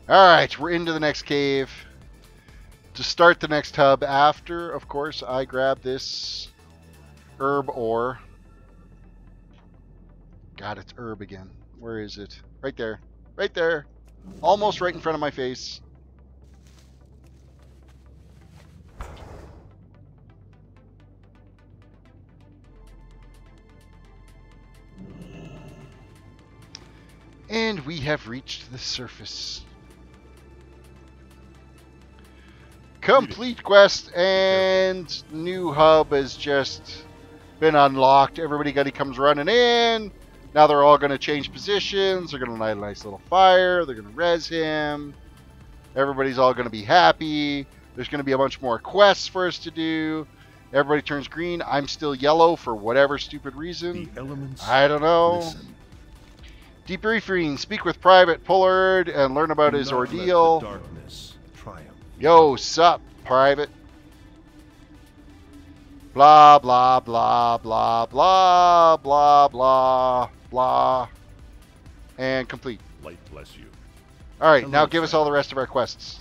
Alright, we're into the next cave. To start the next hub after, of course, I grab this herb ore. God, it's herb again. Where is it? Right there. Right there. Almost right in front of my face. And we have reached the surface. Complete quest, and new hub has just been unlocked. Everybody comes running in. Now they're all going to change positions. They're going to light a nice little fire. They're going to res him. Everybody's all going to be happy. There's going to be a bunch more quests for us to do. Everybody turns green. I'm still yellow for whatever stupid reason. The elements I don't know. listen. Debriefing. Speak with Private Pullard and learn about Do his not let the ordeal. darkness triumph. Yo, sup, Private? Blah, blah, blah, blah, blah, blah, blah, blah. And complete. Light bless you. Alright, now Hello, give us friend. all the rest of our quests.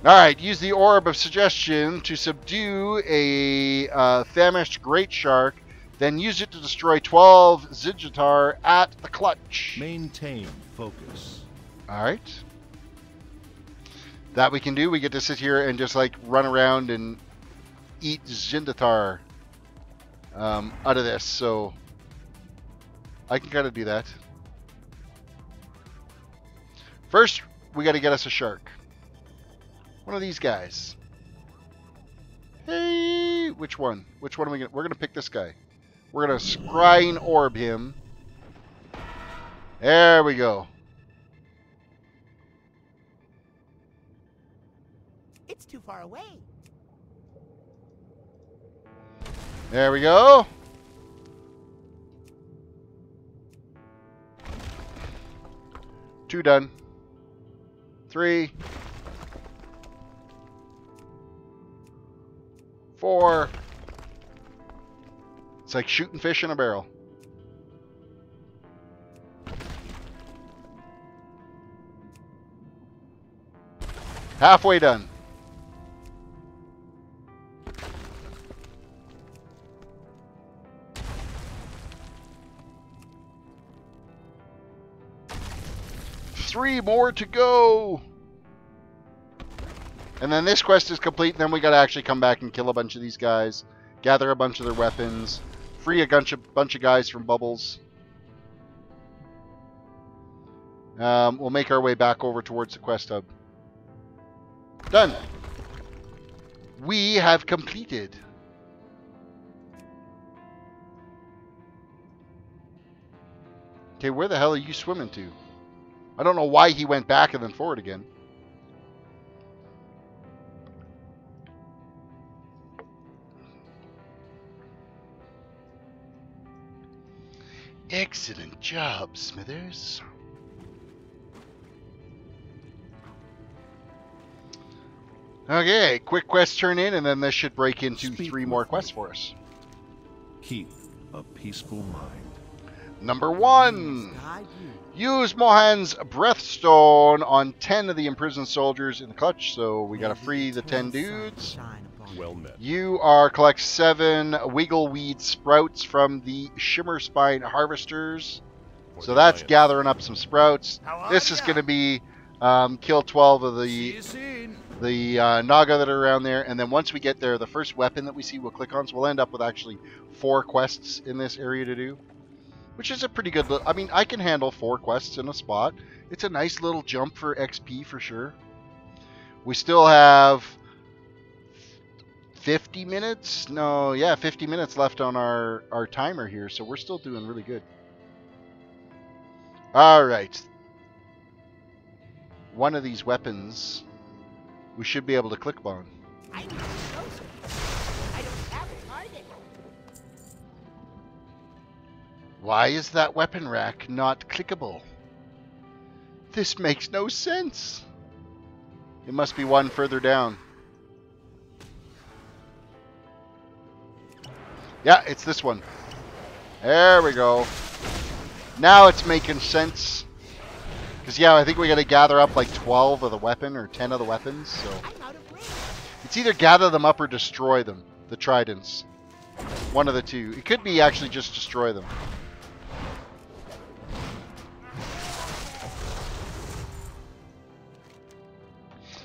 Alright, use the Orb of Suggestion to subdue a famished great shark, then use it to destroy 12 Zigitar at the clutch. Maintain focus. Alright. That we can do. We get to sit here and just like run around and eat Zindatar out of this, so I can kind of do that. First, we got to get us a shark. One of these guys. Hey, which one? Which one are we going to... We're going to pick this guy. We're going to scrying orb him. There we go. It's too far away. There we go. Two done. 3. 4. It's like shooting fish in a barrel. Halfway done. Three more to go. And then this quest is complete. Then we got to actually come back and kill a bunch of these guys, gather a bunch of their weapons, free a bunch of guys from bubbles. We'll make our way back over towards the quest hub. Done. We have completed. Okay, where the hell are you swimming to? I don't know why he went back and then forward again. Excellent job, Smithers. Okay, quick quest turn in, and then this should break into Speak 3 more with quests me. for us. Keep a peaceful mind. Number 1. Guide you. Use Mohan's Breathstone on 10 of the imprisoned soldiers in the clutch, so we gotta May the free the 10 eternal sun dudes. shine upon you. Well met. You are collect 7 Wiggleweed Sprouts from the Shimmer Spine Harvesters. For So the that's Alliance. gathering up some sprouts. How are This is ya? going to be kill 12 of the Naga that are around there. And then once we get there, the first weapon that we see we'll click on. So we'll end up with actually 4 quests in this area to do. Which is a pretty good... I mean, I can handle 4 quests in a spot. It's a nice little jump for XP for sure. We still have 50 minutes? No, yeah, 50 minutes left on our timer here. So we're still doing really good. Alright. One of these weapons we should be able to click on. I need to go, sir. I don't have a target. Why is that weapon rack not clickable? This makes no sense. It must be one further down. Yeah, it's this one. There we go. Now it's making sense. Because, yeah, I think we got to gather up like 12 of the weapon or 10 of the weapons. So it's either gather them up or destroy them, the tridents. One of the two. It could be actually just destroy them.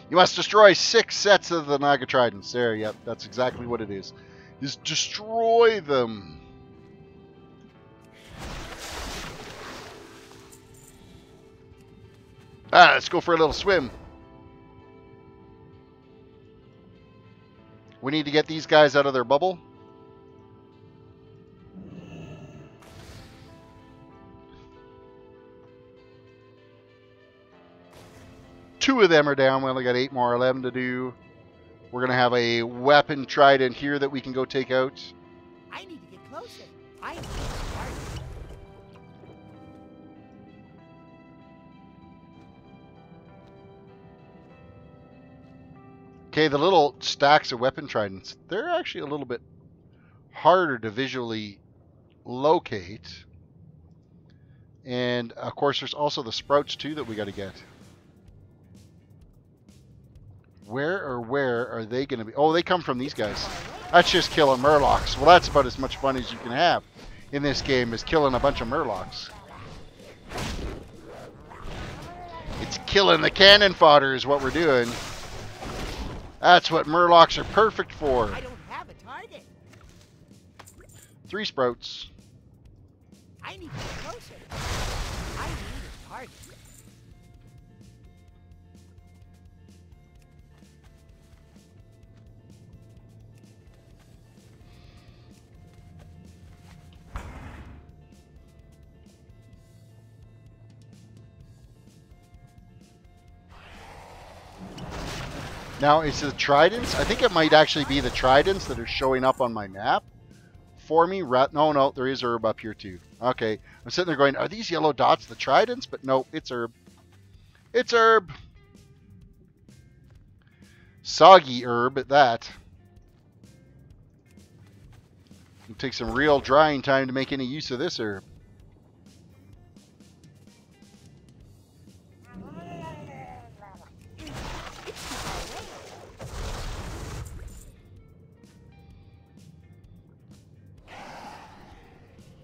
You must destroy 6 sets of the Naga Tridents. There, yep, that's exactly what it is. Is destroy them. Ah, let's go for a little swim. We need to get these guys out of their bubble. Two of them are down. We only got 8 more, 11 to do. We're going to have a weapon trident here that we can go take out. I need to get closer. I need to start. Okay, the little stacks of weapon tridents, they're actually a little bit harder to visually locate. And, of course, there's also the sprouts, too, that we got to get. Where are they going to be? Oh, they come from these guys. That's just killing murlocs. Well, that's about as much fun as you can have in this game, is killing a bunch of murlocs. It's killing the cannon fodder is what we're doing. That's what murlocs are perfect for. I don't have a target. 3 sprouts. I need to get closer. I need a target. Now, it's the tridents. I think it might actually be the tridents that are showing up on my map for me. No, there is herb up here too. Okay, I'm sitting there going, are these yellow dots the tridents? But no, it's herb. It's herb. Soggy herb at that. It'll take some real drying time to make any use of this herb.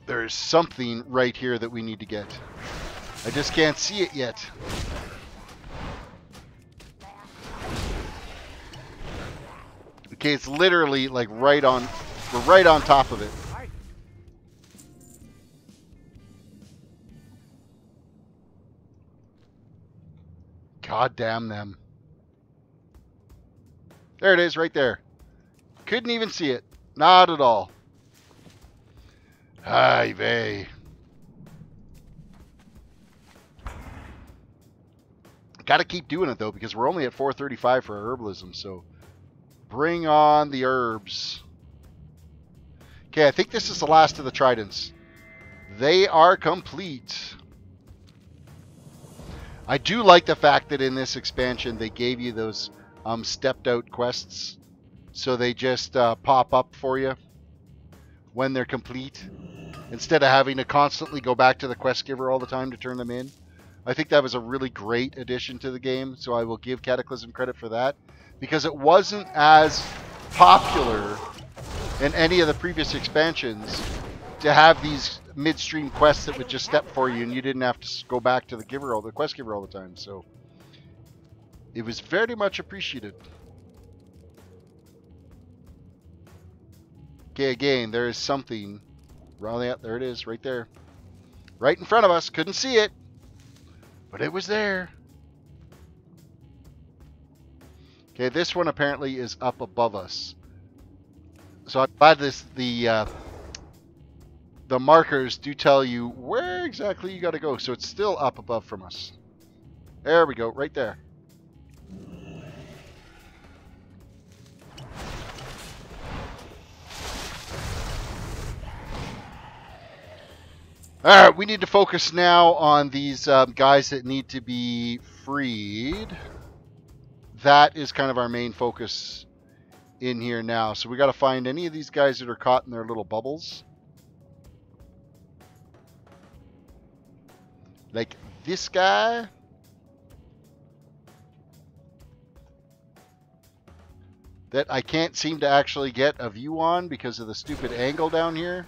There's something right here that we need to get. I just can't see it yet. Okay, it's literally like right on, we're right on top of it. God damn them. There it is, right there. Couldn't even see it. Not at all. Ay vey. Gotta keep doing it though, because we're only at 435 for herbalism, so bring on the herbs. Okay, I think this is the last of the tridents. They are complete. I do like the fact that in this expansion they gave you those stepped out quests, so they just pop up for you when they're complete, instead of having to constantly go back to the quest giver all the time to turn them in. I think that was a really great addition to the game, so I will give Cataclysm credit for that, because it wasn't as popular in any of the previous expansions to have these midstream quests that would just step for you and you didn't have to go back to the giver, the quest giver all the time. So it was very much appreciated. Okay, again, there is something. Well, there it is, right there. Right in front of us. Couldn't see it, but it was there. Okay, this one apparently is up above us. So I'm glad the markers do tell you where exactly you got to go. So it's still up above from us. There we go, right there. Alright, we need to focus now on these guys that need to be freed. that is kind of our main focus in here now. So we got to find any of these guys that are caught in their little bubbles. Like this guy. That I can't seem to actually get a view on because of the stupid angle down here.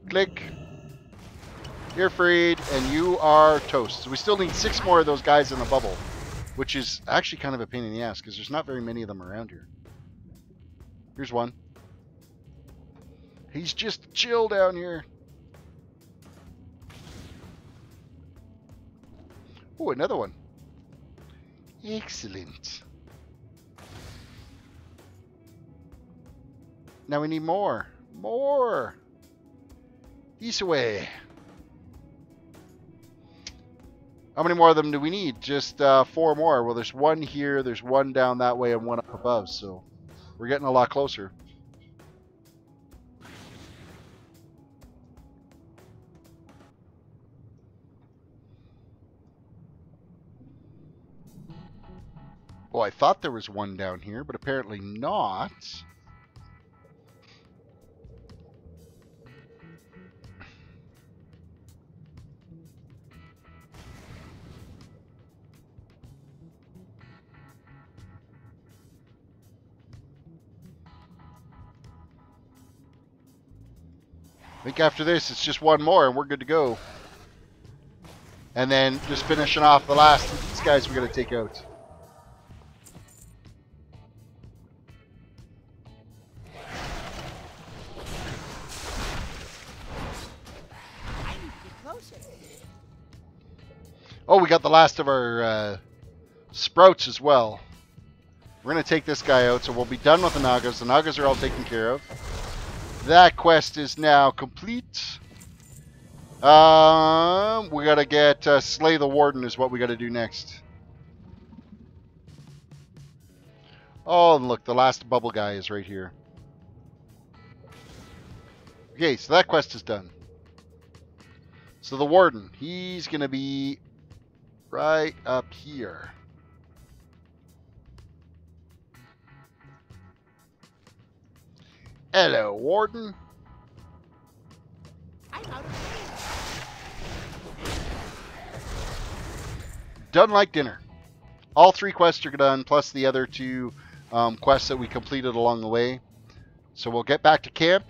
Click. You're freed, and you are toast. So we still need 6 more of those guys in the bubble, which is actually kind of a pain in the ass because there's not very many of them around here. Here's one. He's just chill down here. Oh, another one. Excellent. Now we need more. More. This way. How many more of them do we need? Just 4 more. Well, there's one here, there's one down that way, and one up above. So we're getting a lot closer. Oh, I thought there was one down here, but apparently not. I think after this, it's just one more, and we're good to go. And then just finishing off the last of these guys we're going to take out. I need to get closer. Oh, we got the last of our sprouts as well. We're going to take this guy out, so we'll be done with the Nagas. The Nagas are all taken care of. That quest is now complete. We got to get Slay the Warden is what we got to do next. Oh, and look, the last bubble guy is right here. Okay, so that quest is done. So the Warden, he's going to be right up here. Hello, Warden. I'm out of range. Done like dinner. All 3 quests are done, plus the other 2 quests that we completed along the way. So we'll get back to camp.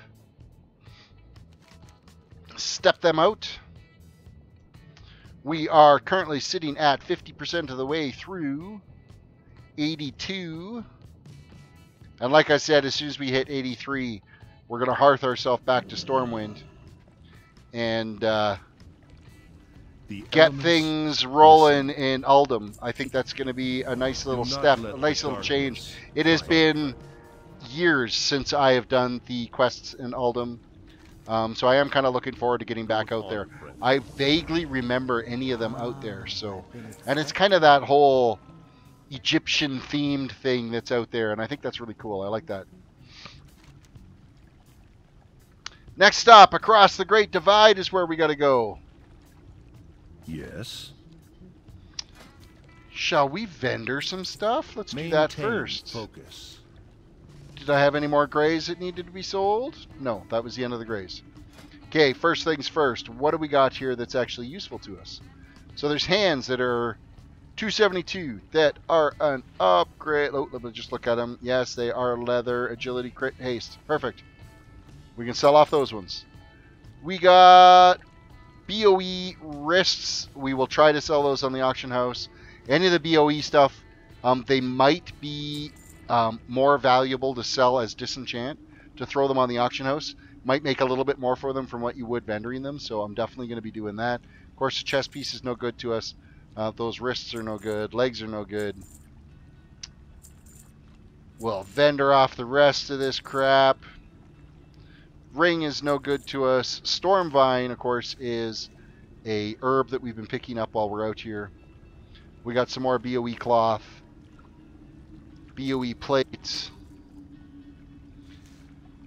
Step them out. We are currently sitting at 50% of the way through 82. And like I said, as soon as we hit 83, we're going to hearth ourselves back to Stormwind. And get things rolling in Uldum. I think that's going to be a nice little step, a nice little change. It has been years since I have done the quests in Uldum. So I am kind of looking forward to getting back out there. I vaguely remember any of them out there. So, and it's kind of that whole Egyptian themed thing that's out there, and I think that's really cool. I like that. Next stop across the Great Divide is where we got to go. Yes. Shall we vendor some stuff? Let's do that first. Focus. Did I have any more grays that needed to be sold? No, that was the end of the grays. Okay, first things first. What do we got here that's actually useful to us? So there's hands that are 272 that are an upgrade. Oh, let me just look at them. Yes, they are leather, agility, crit, haste. Perfect. We can sell off those ones. We got BOE wrists. We will try to sell those on the auction house. Any of the BOE stuff, they might be more valuable to sell as disenchant. To throw them on the auction house might make a little bit more for them from what you would vendoring them. So I'm definitely going to be doing that. Of course, the chest piece is no good to us. Those wrists are no good. Legs are no good. We'll vendor off the rest of this crap. Ring is no good to us. Stormvine, of course, is a herb that we've been picking up while we're out here. We got some more BOE cloth. BOE plates.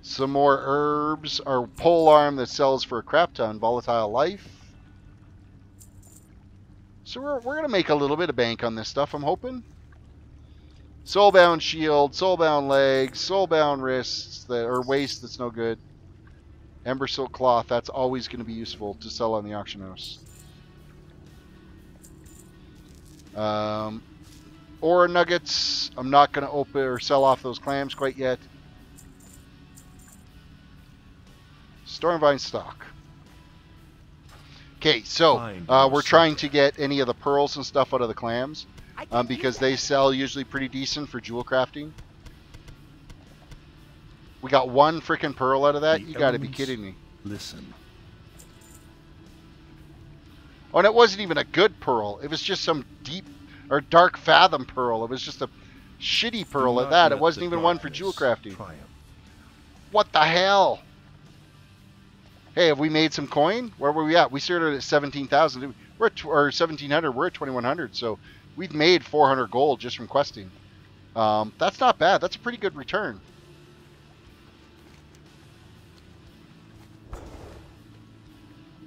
Some more herbs. Our pole arm that sells for a crap ton. Volatile life. So we're going to make a little bit of bank on this stuff, I'm hoping. Soulbound shield, soulbound legs, soulbound wrists that or waist that's no good. Ember silk cloth, that's always going to be useful to sell on the auction house. Ore nuggets, I'm not going to open or sell off those clams quite yet. Stormvine stock. Okay, so we're trying to get any of the pearls and stuff out of the clams because they sell usually pretty decent for jewel crafting. We got one freaking pearl out of that? You got to be kidding me. Listen. Oh, and it wasn't even a good pearl. It was just some deep or dark fathom pearl. It was just a shitty pearl at that. It wasn't even one for jewel crafting. What the hell? Hey, have we made some coin? Where were we at? We started at 17,000. We're at, or 1,700. We're at 2,100. So we've made 400 gold just from questing. That's not bad. That's a pretty good return.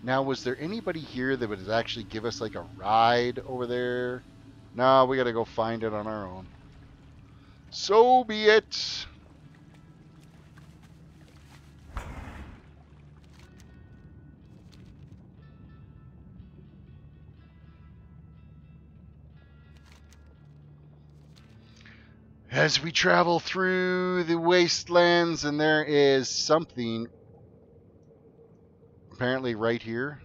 Now, was there anybody here that would actually give us like a ride over there? No, we got to go find it on our own. So be it. As we travel through the wastelands, and there is something apparently right here.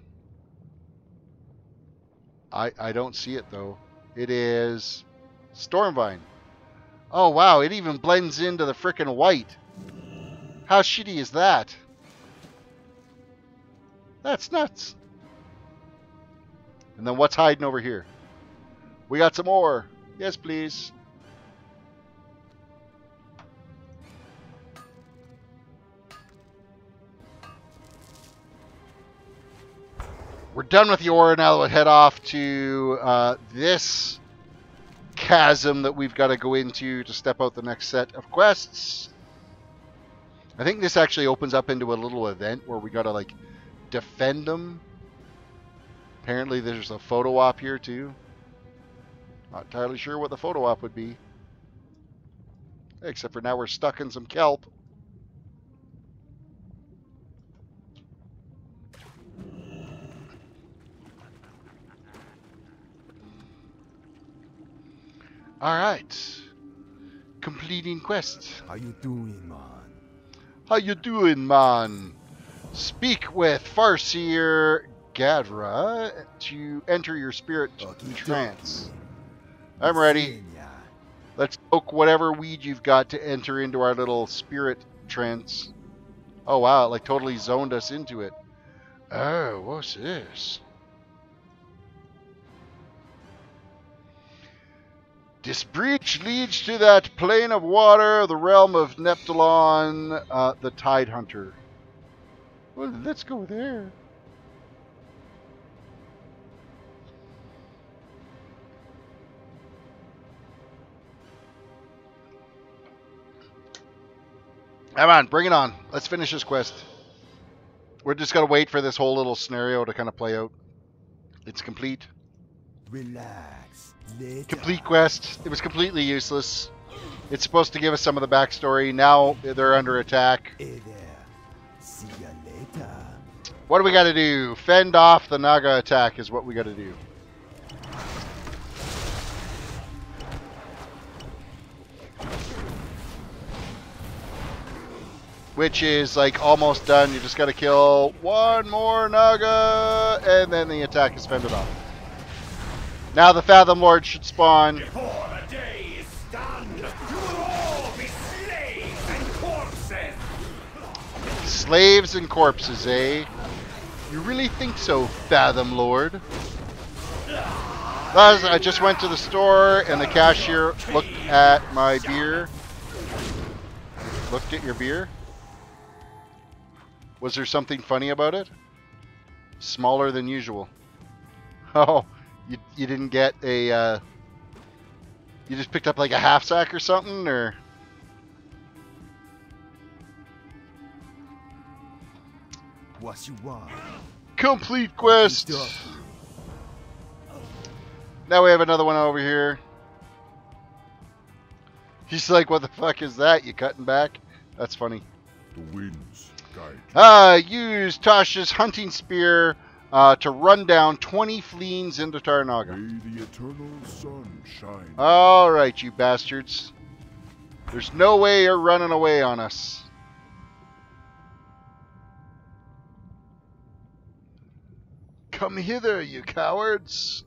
I don't see it though. It is Stormvine. Oh wow, it even blends into the frickin' white. How shitty is that? That's nuts. And then what's hiding over here? We got some more. Yes, please. We're done with the ore. Now we'll head off to this chasm that we've got to go into to step out the next set of quests. I think this actually opens up into a little event where we got to like defend them. Apparently there's a photo op here too. Not entirely sure what the photo op would be. Except for now we're stuck in some kelp. Alright. Completing quest. How you doing, man? How you doing, man? Speak with Farseer Gadra to enter your spirit trance. I'm ready. Let's smoke whatever weed you've got to enter into our little spirit trance. Oh wow, it like totally zoned us into it. Oh, what's this? This breach leads to that plane of water, the realm of Neptulon, the Tide Hunter. Well, let's go there. Come on, bring it on. Let's finish this quest. We're just going to wait for this whole little scenario to kind of play out. It's complete. Relax. Complete quest. It was completely useless. It's supposed to give us some of the backstory. Now they're under attack. Hey there. See ya later. What do we got to do? Fend off the Naga attack is what we got to do. Which is like almost done. You just got to kill one more Naga and then the attack is fended off. Now the Fathom Lord should spawn. Before the day is done, you will all be slaves and corpses. Slaves and corpses, eh? You really think so, Fathom Lord? I just went to the store and the cashier looked at my beer. Looked at your beer? Was there something funny about it? Smaller than usual. Oh. You didn't get a, you just picked up like a half sack or something, or? What you want? Complete quest! Now we have another one over here. He's like, what the fuck is that? You cutting back? That's funny. The winds guide you. Use Tasha's hunting spear to run down 20 fleens into Tarnaga. May the eternal sun shine. All right, you bastards. There's no way you're running away on us. Come hither, you cowards.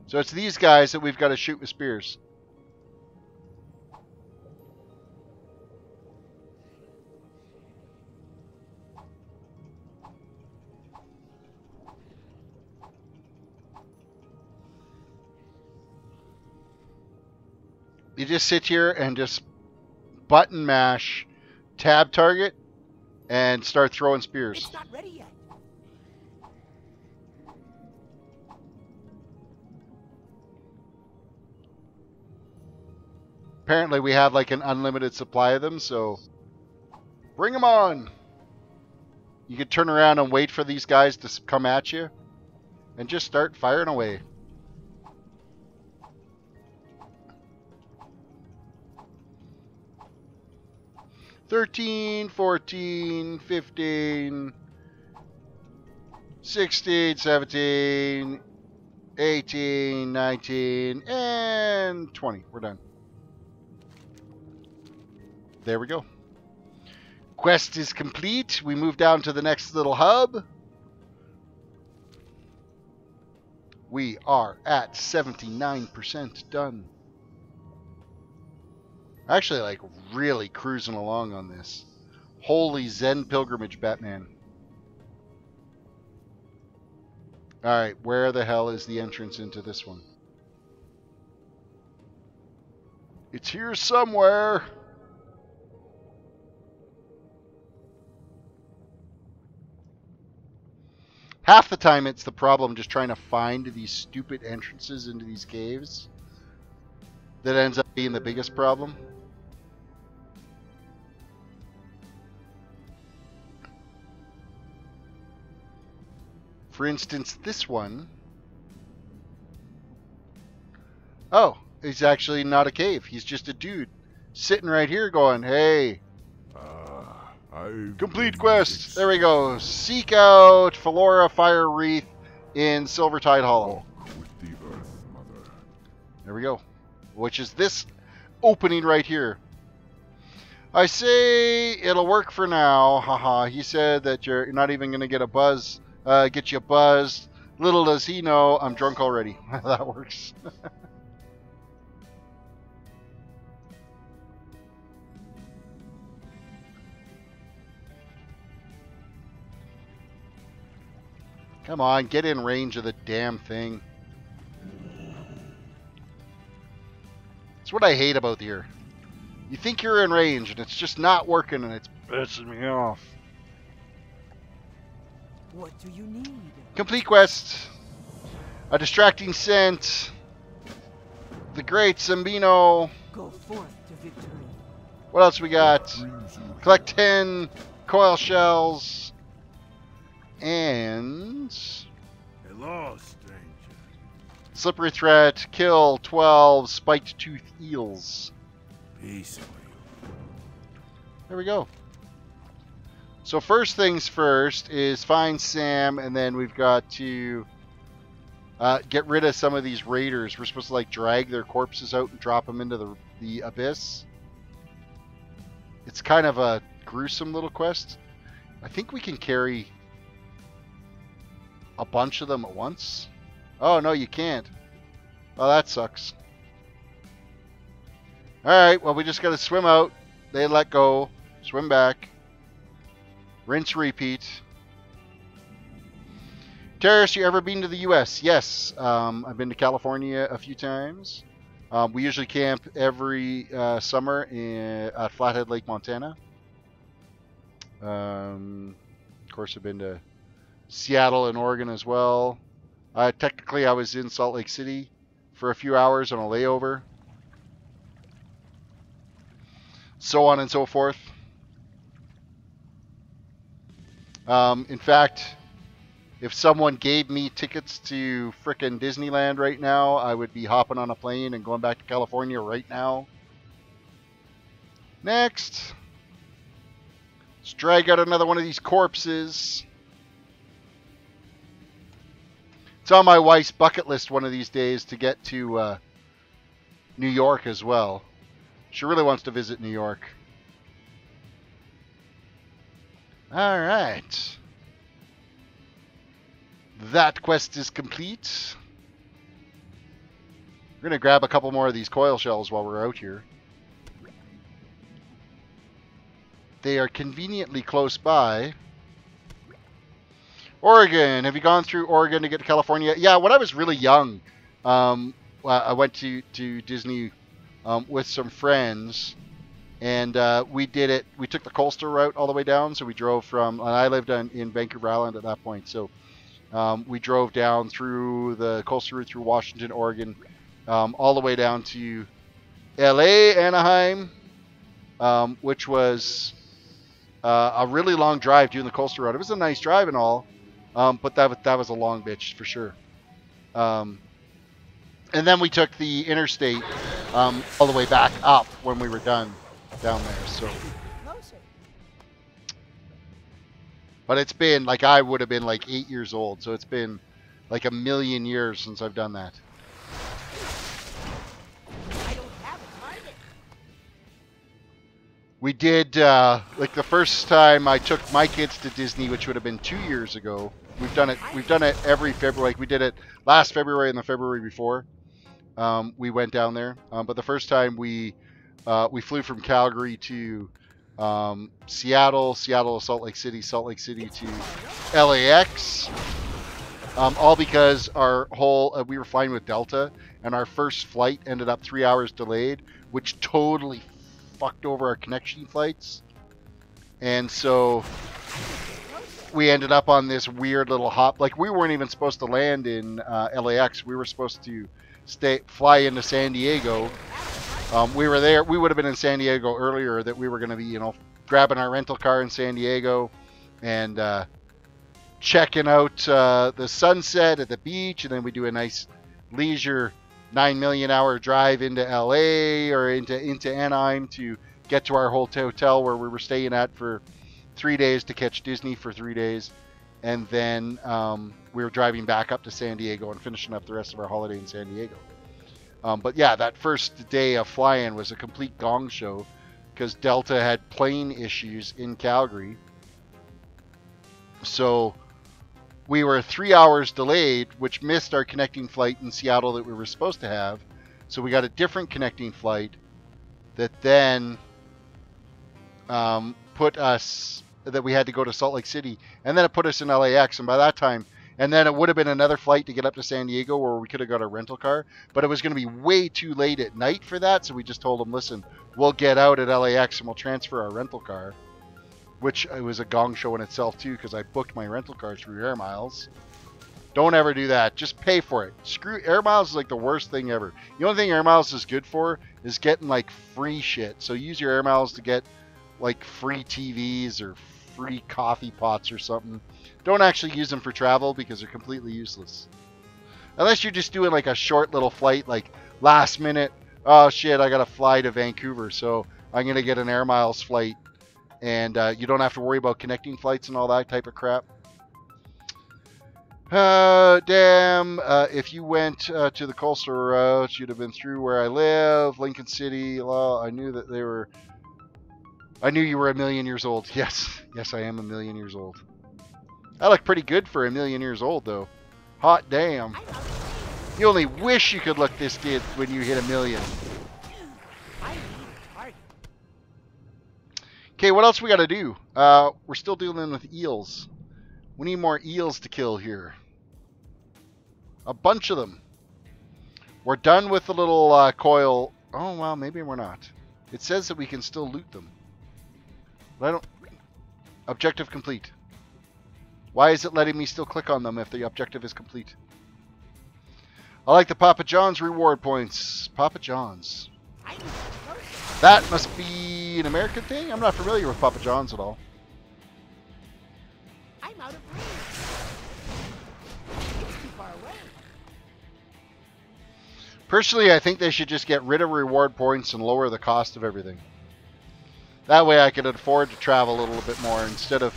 So it's these guys that we've got to shoot with spears. You just sit here and just button mash, tab target, and start throwing spears. It's not ready yet. Apparently we have like an unlimited supply of them, so bring them on. You could turn around and wait for these guys to come at you and just start firing away. $13, $14, $15, $16, $17, $18, $19, and $20. We're done. There we go. Quest is complete. We move down to the next little hub. We are at 79% done. Actually, like, really cruising along on this. Holy Zen Pilgrimage, Batman. Alright, where the hell is the entrance into this one? It's here somewhere. Half the time it's the problem just trying to find these stupid entrances into these caves. That ends up being the biggest problem. For instance, this one. Oh, he's actually not a cave. He's just a dude sitting right here going, hey. Complete quest. There we go. Seek out Philora Fire Wreath in Silvertide Hollow. With the Earth Mother. There we go. Which is this opening right here. I say it'll work for now. Haha. He said that you're not even going to get a buzz. Get you buzzed. Little does he know, I'm drunk already. That works. Come on, get in range of the damn thing. That's what I hate about here. You think you're in range and it's just not working and it's pissing me off. What do you need? Complete quest. A distracting scent. The Great Zambino. Go forth to victory. What else we got? Collect 10 coil shells. And Hello, stranger. slippery threat. Kill 12 spiked tooth eels. Peacefully. There we go. So first things first is find Sam, and then we've got to get rid of some of these raiders. We're supposed to like drag their corpses out and drop them into the abyss. It's kind of a gruesome little quest. I think we can carry a bunch of them at once. Oh no, you can't. Oh, that sucks. Alright, well we just gotta swim out. They let go. Swim back. Rinse, repeat. Terris, you ever been to the US? Yes. I've been to California a few times. We usually camp every summer at Flathead Lake, Montana. Of course, I've been to Seattle and Oregon as well. Technically, I was in Salt Lake City for a few hours on a layover. So on and so forth. In fact, if someone gave me tickets to frickin' Disneyland right now, I would be hopping on a plane and going back to California right now. Next. Let's drag out another one of these corpses. It's on my wife's bucket list one of these days to get to New York as well. She really wants to visit New York. All right. That quest is complete. We're going to grab a couple more of these coil shells while we're out here. They are conveniently close by. Oregon. Have you gone through Oregon to get to California? Yeah, when I was really young, I went to Disney with some friends, and we did it. We took the coastal route all the way down, so we drove from, and I lived in Vancouver Island at that point, so we drove down through the coastal route through Washington, Oregon, all the way down to LA, Anaheim, which was a really long drive doing the coastal route. It was a nice drive and all, but that was a long bitch for sure. And then we took the interstate all the way back up when we were done down there. So, but it's been like, I would have been like 8 years old, so it's been like a million years since I've done that. We did, like the first time I took my kids to Disney, which would have been 2 years ago. We've done it every February. Like we did it last February and the February before. We went down there. But the first time we flew from Calgary to Seattle to Salt Lake City to LAX. All because our whole, we were flying with Delta, and our first flight ended up 3 hours delayed, which totally fucked over our connection flights. And so we ended up on this weird little hop. Like, we weren't even supposed to land in LAX. We were supposed to fly into San Diego. We were there. We would have been in San Diego earlier, that we were going to be, you know, grabbing our rental car in San Diego and checking out the sunset at the beach. And then we do a nice leisure 9 million hour drive into LA or into Anaheim to get to our hotel where we were staying at for 3 days to catch Disney for 3 days. And then we were driving back up to San Diego and finishing up the rest of our holiday in San Diego. But yeah, that first day of flying was a complete gong show because Delta had plane issues in Calgary. So we were 3 hours delayed, which missed our connecting flight in Seattle that we were supposed to have. So we got a different connecting flight that then put us, that we had to go to Salt Lake City, and then it put us in LAX. And by that time, and then it would have been another flight to get up to San Diego where we could have got a rental car, but it was going to be way too late at night for that. So we just told them, listen, we'll get out at LAX and we'll transfer our rental car, which it was a gong show in itself too, because I booked my rental car through Air Miles. Don't ever do that. Just pay for it. Screw Air Miles is like the worst thing ever. The only thing Air Miles is good for is getting like free shit. So use your Air Miles to get like free TVs or free coffee pots or something. Don't actually use them for travel because they're completely useless. Unless you're just doing like a short little flight, like last minute, oh shit, I got to fly to Vancouver, so I'm going to get an Air Miles flight. And you don't have to worry about connecting flights and all that type of crap. Damn, if you went to the coastal route, you'd have been through where I live, Lincoln City. Well, I knew that they were... I knew you were a million years old. Yes, I am a million years old. I look pretty good for a million years old, though. Hot damn. You only wish you could look this good when you hit a million. Okay, what else we got to do? We're still dealing with eels. We need more eels to kill here. A bunch of them. We're done with the little coil. Oh, well, maybe we're not. It says that we can still loot them. But I don't... Objective complete. Why is it letting me still click on them if the objective is complete? I like the Papa John's reward points. Papa John's. That must be an American thing? I'm not familiar with Papa John's at all. I'm out of range. Personally, I think they should just get rid of reward points and lower the cost of everything. That way I could afford to travel a little bit more instead of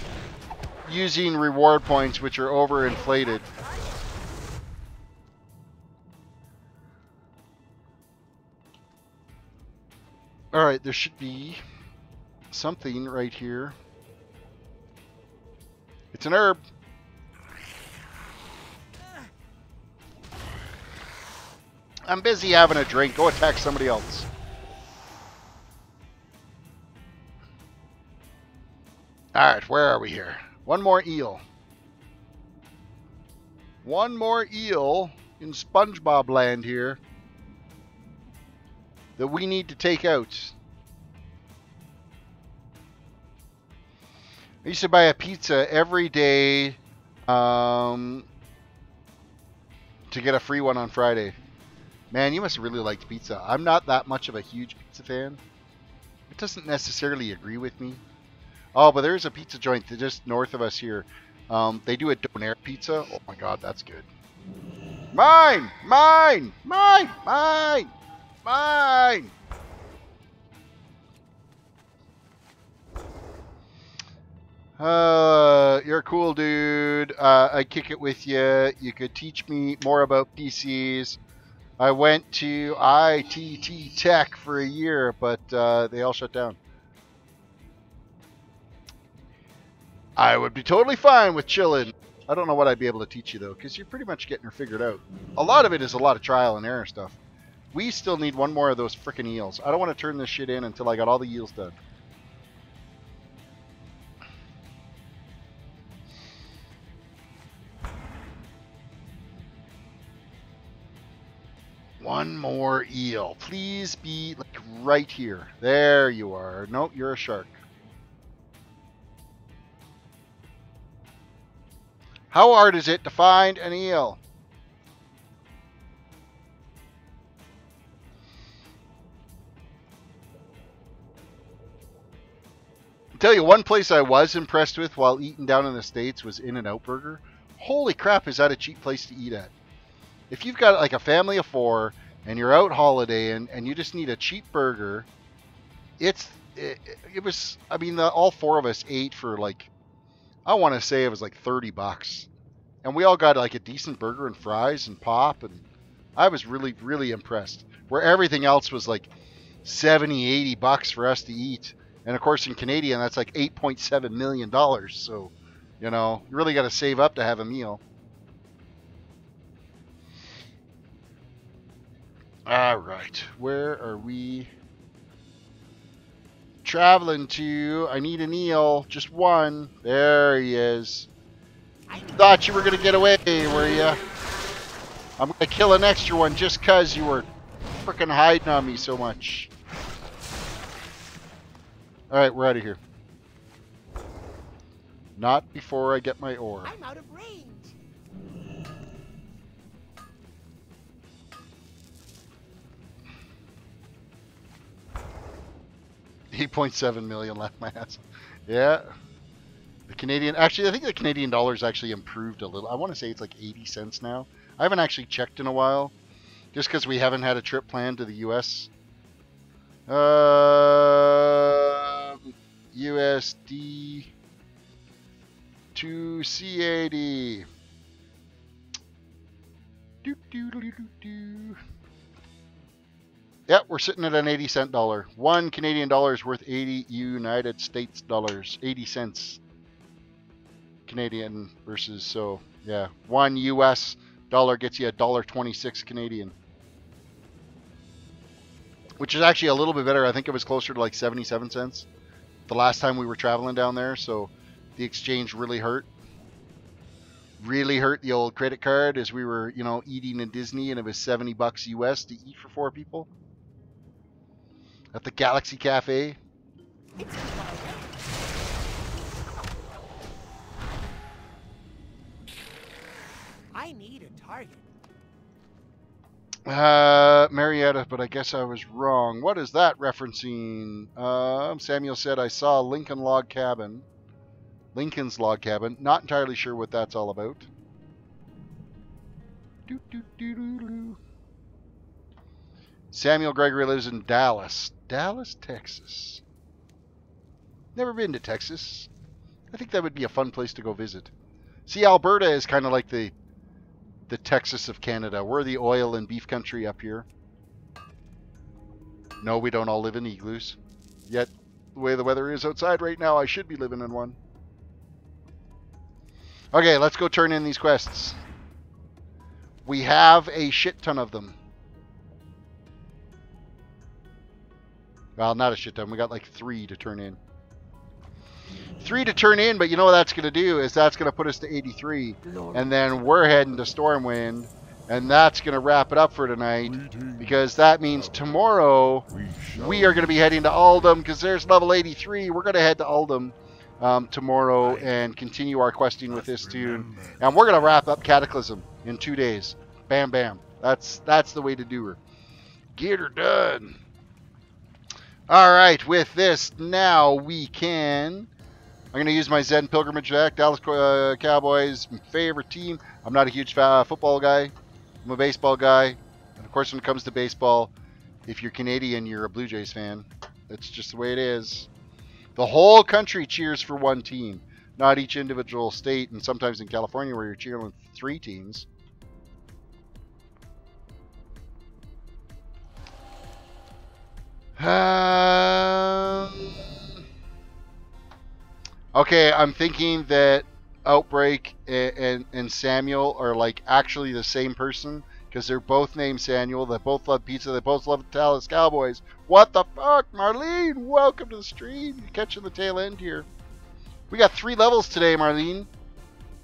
using reward points which are overinflated. Alright, there should be something right here. It's an herb. I'm busy having a drink. Go attack somebody else. Alright, where are we here? One more eel. One more eel in SpongeBob land here that we need to take out. I used to buy a pizza every day to get a free one on Friday. Man, you must have really liked pizza. I'm not that much of a huge pizza fan. It doesn't necessarily agree with me. Oh, but there's a pizza joint just north of us here. They do a donair pizza. Oh my god, that's good. Mine! Mine! Mine! Mine! Mine! You're a cool dude. I'd kick it with you. You could teach me more about PCs. I went to ITT Tech for a year, but they all shut down. I would be totally fine with chilling. I don't know what I'd be able to teach you, though, because you're pretty much getting her figured out. A lot of it is a lot of trial and error stuff. We still need one more of those frickin' eels. I don't want to turn this shit in until I got all the eels done. One more eel. Please be like right here. There you are. Nope, you're a shark. How hard is it to find an eel? I'll tell you, one place I was impressed with while eating down in the States was In-N-Out Burger. Holy crap, is that a cheap place to eat at? If you've got like a family of 4 and you're out holidaying and you just need a cheap burger, it was, I mean, all 4 of us ate for like, I want to say it was like $30. And we all got like a decent burger and fries and pop, and I was really, really impressed. Where everything else was like $70, $80 for us to eat. And of course in Canadian, that's like $8.7 million. So, you know, you really got to save up to have a meal. All right, where are we traveling to? I need an eel, just one. There he is. Thought you were gonna get away, were you? I'm gonna kill an extra one just cause you were freaking hiding on me so much. All right, we're out of here. Not before I get my ore. I'm out of range. 8.7 million left my ass. Yeah. The Canadian, actually, I think the Canadian dollar's actually improved a little. I want to say it's like 80 cents now. I haven't actually checked in a while, just because we haven't had a trip planned to the U.S. USD to CAD. Yep, we're sitting at an 80-cent dollar. 1 Canadian dollar is worth 80 United States dollars. 80 cents Canadian versus, so yeah, 1 US dollar gets you $1.26 Canadian, which is actually a little bit better. I think it was closer to like 77 cents the last time we were traveling down there, so the exchange really hurt. Really hurt the old credit card as we were, you know, eating in Disney, and it was $70 US to eat for 4 people at the Galaxy Cafe. I need a target. Marietta, but I guess I was wrong. What is that referencing? Samuel said I saw Lincoln's Log Cabin. Not entirely sure what that's all about. Samuel Gregory lives in Dallas. Dallas, Texas. Never been to Texas. I think that would be a fun place to go visit. See, Alberta is kind of like the Texas of Canada. We're the oil and beef country up here. No, we don't all live in igloos. Yet, the way the weather is outside right now, I should be living in one. Okay, let's go turn in these quests. We have a shit ton of them. Well, not a shit ton. We got like 3 to turn in. 3 to turn in, but you know what that's going to do is that's going to put us to 83. And then we're heading to Stormwind. And that's going to wrap it up for tonight. Because that means tomorrow we are going to be heading to Uldum. Because there's level 83. We're going to head to Uldum tomorrow and continue our questing with this toon. And we're going to wrap up Cataclysm in 2 days. Bam, bam. That's the way to do her. Get her done. All right, with this, now we can... I'm going to use my Zen Pilgrimage deck. Dallas Cowboys, my favorite team. I'm not a huge football guy. I'm a baseball guy. And of course, when it comes to baseball, if you're Canadian, you're a Blue Jays fan. That's just the way it is. The whole country cheers for one team, not each individual state. And sometimes in California where you're cheering 3 teams. Okay, I'm thinking that Outbreak and Samuel are like actually the same person because they're both named Samuel. They both love pizza. They both love the Dallas Cowboys. What the fuck, Marlene? Welcome to the stream. You're catching the tail end here. We got 3 levels today, Marlene.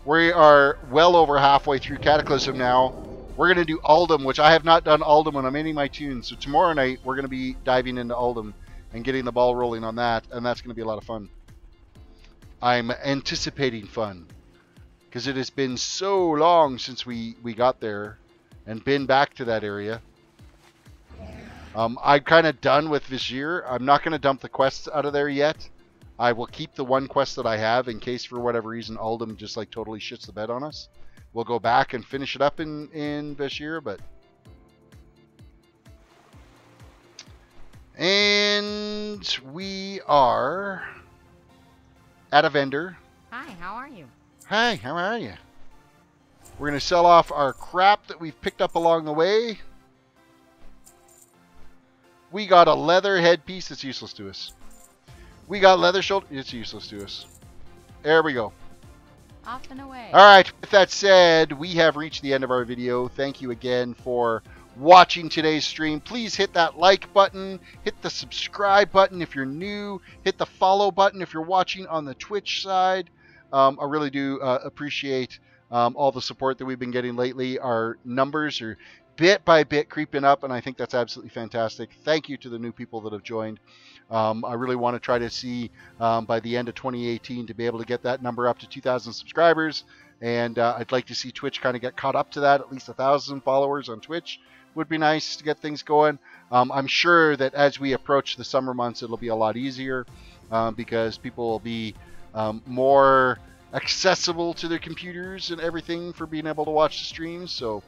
We are well over halfway through Cataclysm now. We're going to do Uldum, which I have not done Uldum when I'm ending my tunes. So tomorrow night, we're going to be diving into Uldum and getting the ball rolling on that. And that's going to be a lot of fun. I'm anticipating fun. Because it has been so long since we got there and been back to that area. I'm kind of done with Vizier. I'm not going to dump the quests out of there yet. I will keep the one quest that I have in case for whatever reason Uldum just like totally shits the bed on us. We'll go back and finish it up in Vizier, but... And we are at a vendor. Hi, how are you? Hi, how are you? We're going to sell off our crap that we've picked up along the way. We got a leather headpiece that's useless to us. We got leather shoulder. It's useless to us. There we go. Off and away. All right. With that said, we have reached the end of our video. Thank you again for watching today's stream. Please hit that like button. Hit the subscribe button if you're new. Hit the follow button if you're watching on the Twitch side. I really do appreciate all the support that we've been getting lately. Our numbers are bit by bit creeping up, and I think that's absolutely fantastic. Thank you to the new people that have joined. I really want to try to see by the end of 2018 to be able to get that number up to 2,000 subscribers. And I'd like to see Twitch kind of get caught up to that. At least 1,000 followers on Twitch would be nice to get things going. I'm sure that as we approach the summer months, it'll be a lot easier because people will be more accessible to their computers and everything for being able to watch the streams. So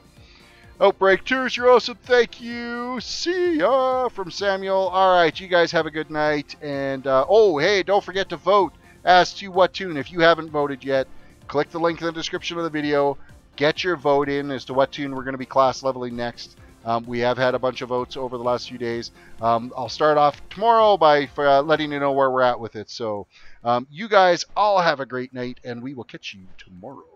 Outbreak Tours, you're awesome. Thank you. See ya from Samuel. All right, you guys have a good night. And oh, hey, don't forget to vote as to what toon. If you haven't voted yet, click the link in the description of the video. Get your vote in as to what toon we're going to be class leveling next. We have had a bunch of votes over the last few days. I'll start off tomorrow by letting you know where we're at with it. So you guys all have a great night, and we will catch you tomorrow.